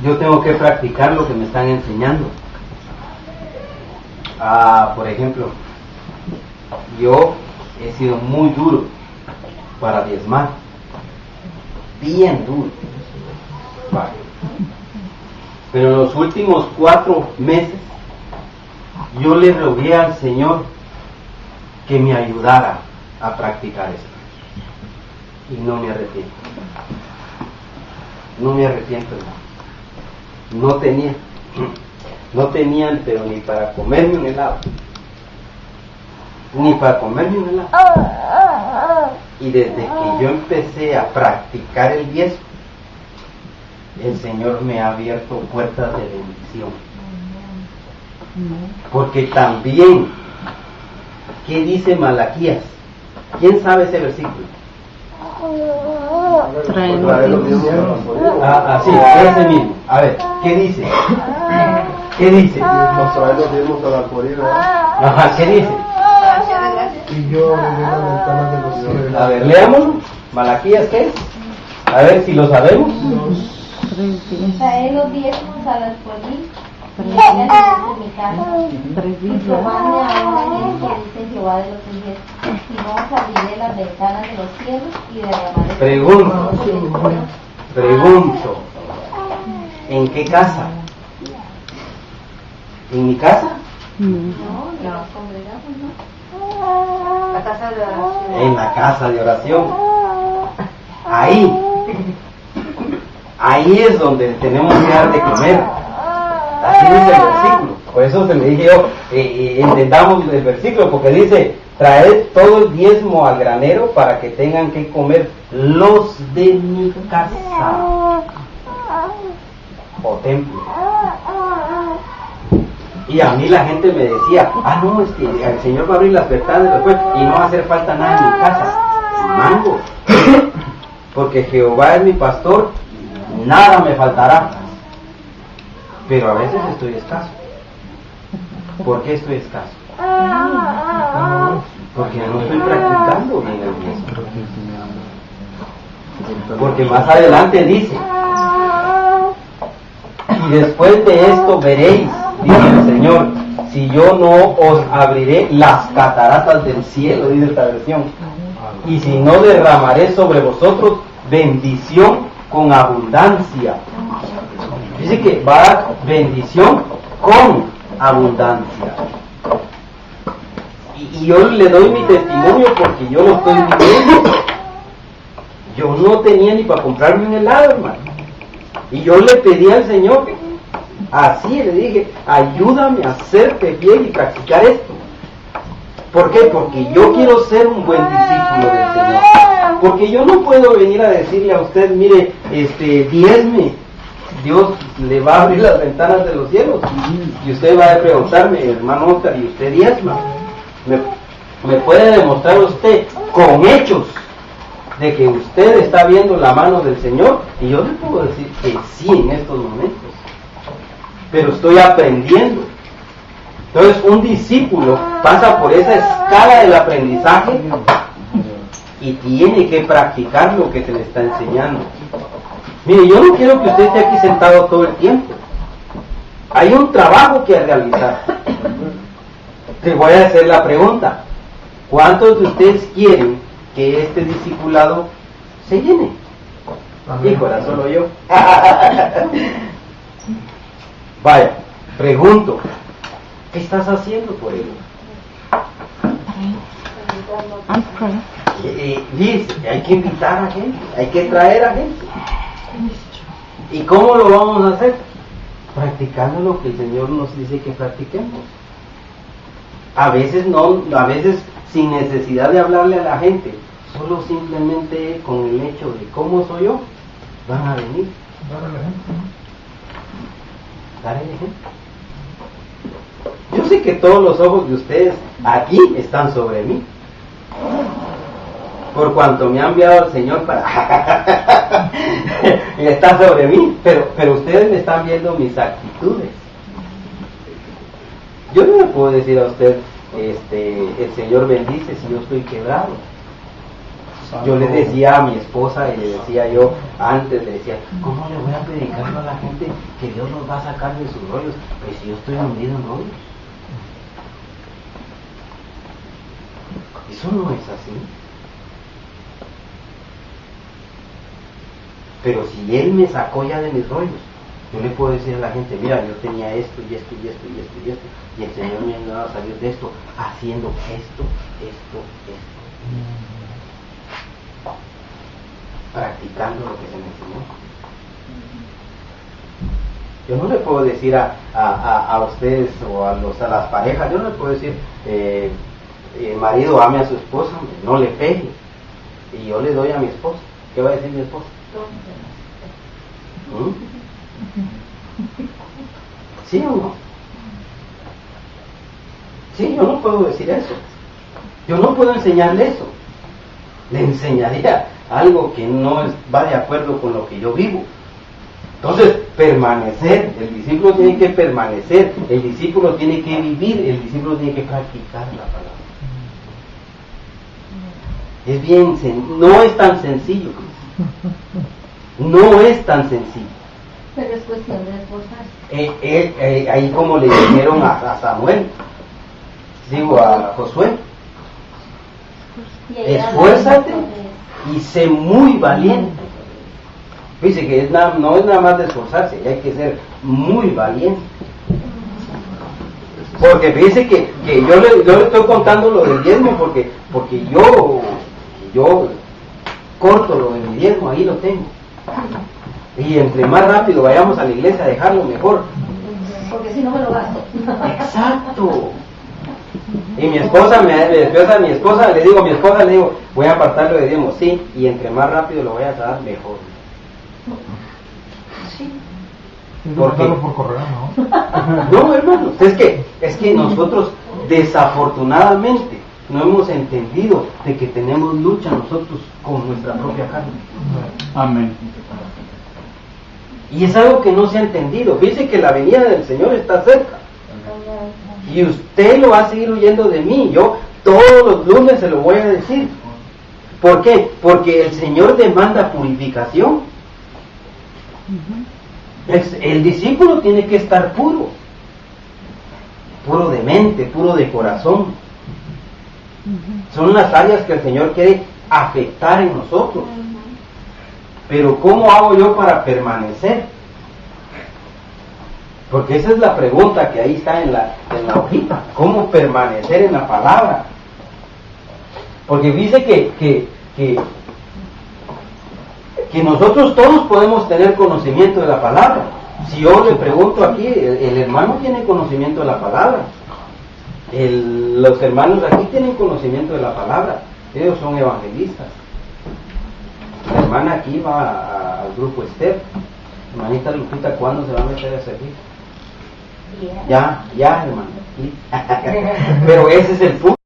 S1: yo tengo que practicar lo que me están enseñando. Por ejemplo, yo he sido muy duro para diezmar, bien duro. Pero en los últimos 4 meses yo le rogué al Señor que me ayudara a practicar esto. Y no me arrepiento. No me arrepiento, hermano. No tenían, pero ni para comerme un helado. Ni para comerme un helado. Y desde que yo empecé a practicar el diezmo, el Señor me ha abierto puertas de bendición. Porque también, ¿qué dice Malaquías? ¿Quién sabe ese versículo? Sí, ese mismo. A ver, ¿qué dice? ¿Qué dice?
S3: Nos trae los diezmos a la corrida.
S1: Ajá, ¿qué dice?
S8: Y yo abriré las ventanas de los cielos.
S1: A ver, leámoslo. Malaquías, ¿qué es? A ver si lo sabemos.
S2: Trae los diezmos a las colinas y mi casa. Tomadme ahora en esto, dice Jehová de los ejércitos, y no os abriré las ventanas de los cielos y derramaré.
S1: Pregunto, ¿en qué casa? ¿En mi casa?
S2: No, nos congregamos, ¿no?
S6: La casa de oración.
S1: En la casa de oración. Ahí es donde tenemos que dar de comer. Así dice el versículo. Por eso se le dije yo, entendamos el versículo, porque dice, traed todo el diezmo al granero para que tengan que comer los de mi casa o templo. Y a mí la gente me decía, no, es que el Señor va a abrir las ventanas después y no va a hacer falta nada en mi casa. Mango. Porque Jehová es mi pastor, nada me faltará. Pero a veces estoy escaso. ¿Por qué estoy escaso? Porque no estoy practicando bien el diezmo. Porque más adelante dice, y después de esto veréis, dice el Señor, si yo no os abriré las cataratas del cielo, dice esta versión, y si no derramaré sobre vosotros bendición con abundancia. Dice que va a dar bendición con abundancia. Y yo le doy mi testimonio porque yo lo estoy viviendo. Yo no tenía ni para comprarme un helado, hermano. Y yo le pedí al Señor, así le dije, ayúdame a hacerte fiel y practicar esto. ¿Por qué? Porque yo quiero ser un buen discípulo del Señor. Porque yo no puedo venir a decirle a usted, mire, diezme, Dios le va a abrir las ventanas de los cielos. Y usted va a preguntarme, hermano Oscar, ¿y usted diezma? ¿Me puede demostrar usted con hechos de que usted está viendo la mano del Señor? Y yo le puedo decir que sí en estos momentos. Pero estoy aprendiendo. Entonces un discípulo pasa por esa escala del aprendizaje y tiene que practicar lo que se le está enseñando. Mire, yo no quiero que usted esté aquí sentado todo el tiempo. Hay un trabajo que realizar. Te voy a hacer la pregunta: ¿cuántos de ustedes quieren que este discipulado se llene? Híjole, solo yo. Vaya, pregunto, ¿qué estás haciendo por ello? Dice, hay que invitar a gente, hay que traer a gente. ¿Y cómo lo vamos a hacer? Practicando lo que el Señor nos dice que practiquemos. A veces no, a veces sin necesidad de hablarle a la gente, solo simplemente con el hecho de cómo soy yo, van a venir. Dar el ejemplo. Yo sé que todos los ojos de ustedes aquí están sobre mí, por cuanto me ha enviado el Señor para y está sobre mí, pero ustedes me están viendo mis actitudes. Yo no le puedo decir a usted, el Señor bendice si yo estoy quebrado. Yo le decía a mi esposa, y le decía yo antes, le decía, ¿cómo le voy a predicar a la gente que Dios nos va a sacar de sus rollos? Pues si yo estoy hundido en rollos. Eso no es así. Pero si Él me sacó ya de mis rollos, yo le puedo decir a la gente, mira, yo tenía esto y esto y esto y esto y esto, y el Señor me ha ayudado a salir de esto, haciendo esto. Practicando lo que se me enseñó. Yo no le puedo decir a ustedes o a las parejas, yo no le puedo decir, el marido ame a su esposa, no le pegue, y yo le doy a mi esposa. ¿Qué va a decir mi esposa? ¿Sí o no? Sí, yo no puedo decir eso. Yo no puedo enseñarle eso. Le enseñaría algo que no va de acuerdo con lo que yo vivo. Entonces, permanecer, el discípulo tiene que permanecer, el discípulo tiene que vivir, el discípulo tiene que practicar la palabra. Es bien, no es tan sencillo. No es tan sencillo.
S2: Pero es cuestión de esforzarse.
S1: Ahí como le dijeron a Samuel, digo a Josué, esfuérzate y sé muy valiente. Dice que no es nada más de esforzarse, hay que ser muy valiente. Porque dice que yo le estoy contando lo del diezmo porque yo corto lo de mi diezmo, ahí lo tengo. Y entre más rápido vayamos a la iglesia a dejarlo mejor.
S2: Porque si no me lo gasto.
S1: Exacto. Y mi esposa le digo, voy a apartarlo de diezmo, sí, y entre más rápido lo voy a dar, mejor. Sí. Porque
S5: por correo, ¿no?
S1: No, hermanos, es que nosotros desafortunadamente no hemos entendido de que tenemos lucha nosotros con nuestra propia carne.
S5: Amén.
S1: Y es algo que no se ha entendido. Fíjese que la venida del Señor está cerca. Y usted lo va a seguir oyendo de mí. Yo todos los lunes se lo voy a decir. ¿Por qué? Porque el Señor demanda purificación. El discípulo tiene que estar puro. Puro de mente, puro de corazón. Son las áreas que el Señor quiere afectar en nosotros. Pero ¿cómo hago yo para permanecer? Porque esa es la pregunta que ahí está en la hojita. ¿Cómo permanecer en la palabra? Porque dice que nosotros todos podemos tener conocimiento de la palabra. Si yo le pregunto aquí, el hermano tiene conocimiento de la palabra. Los hermanos aquí tienen conocimiento de la palabra. Ellos son evangelistas. La hermana aquí va al grupo Esther. Hermanita Lupita, ¿cuándo se va a meter a servir? Ya, hermano. Pero ese es el punto.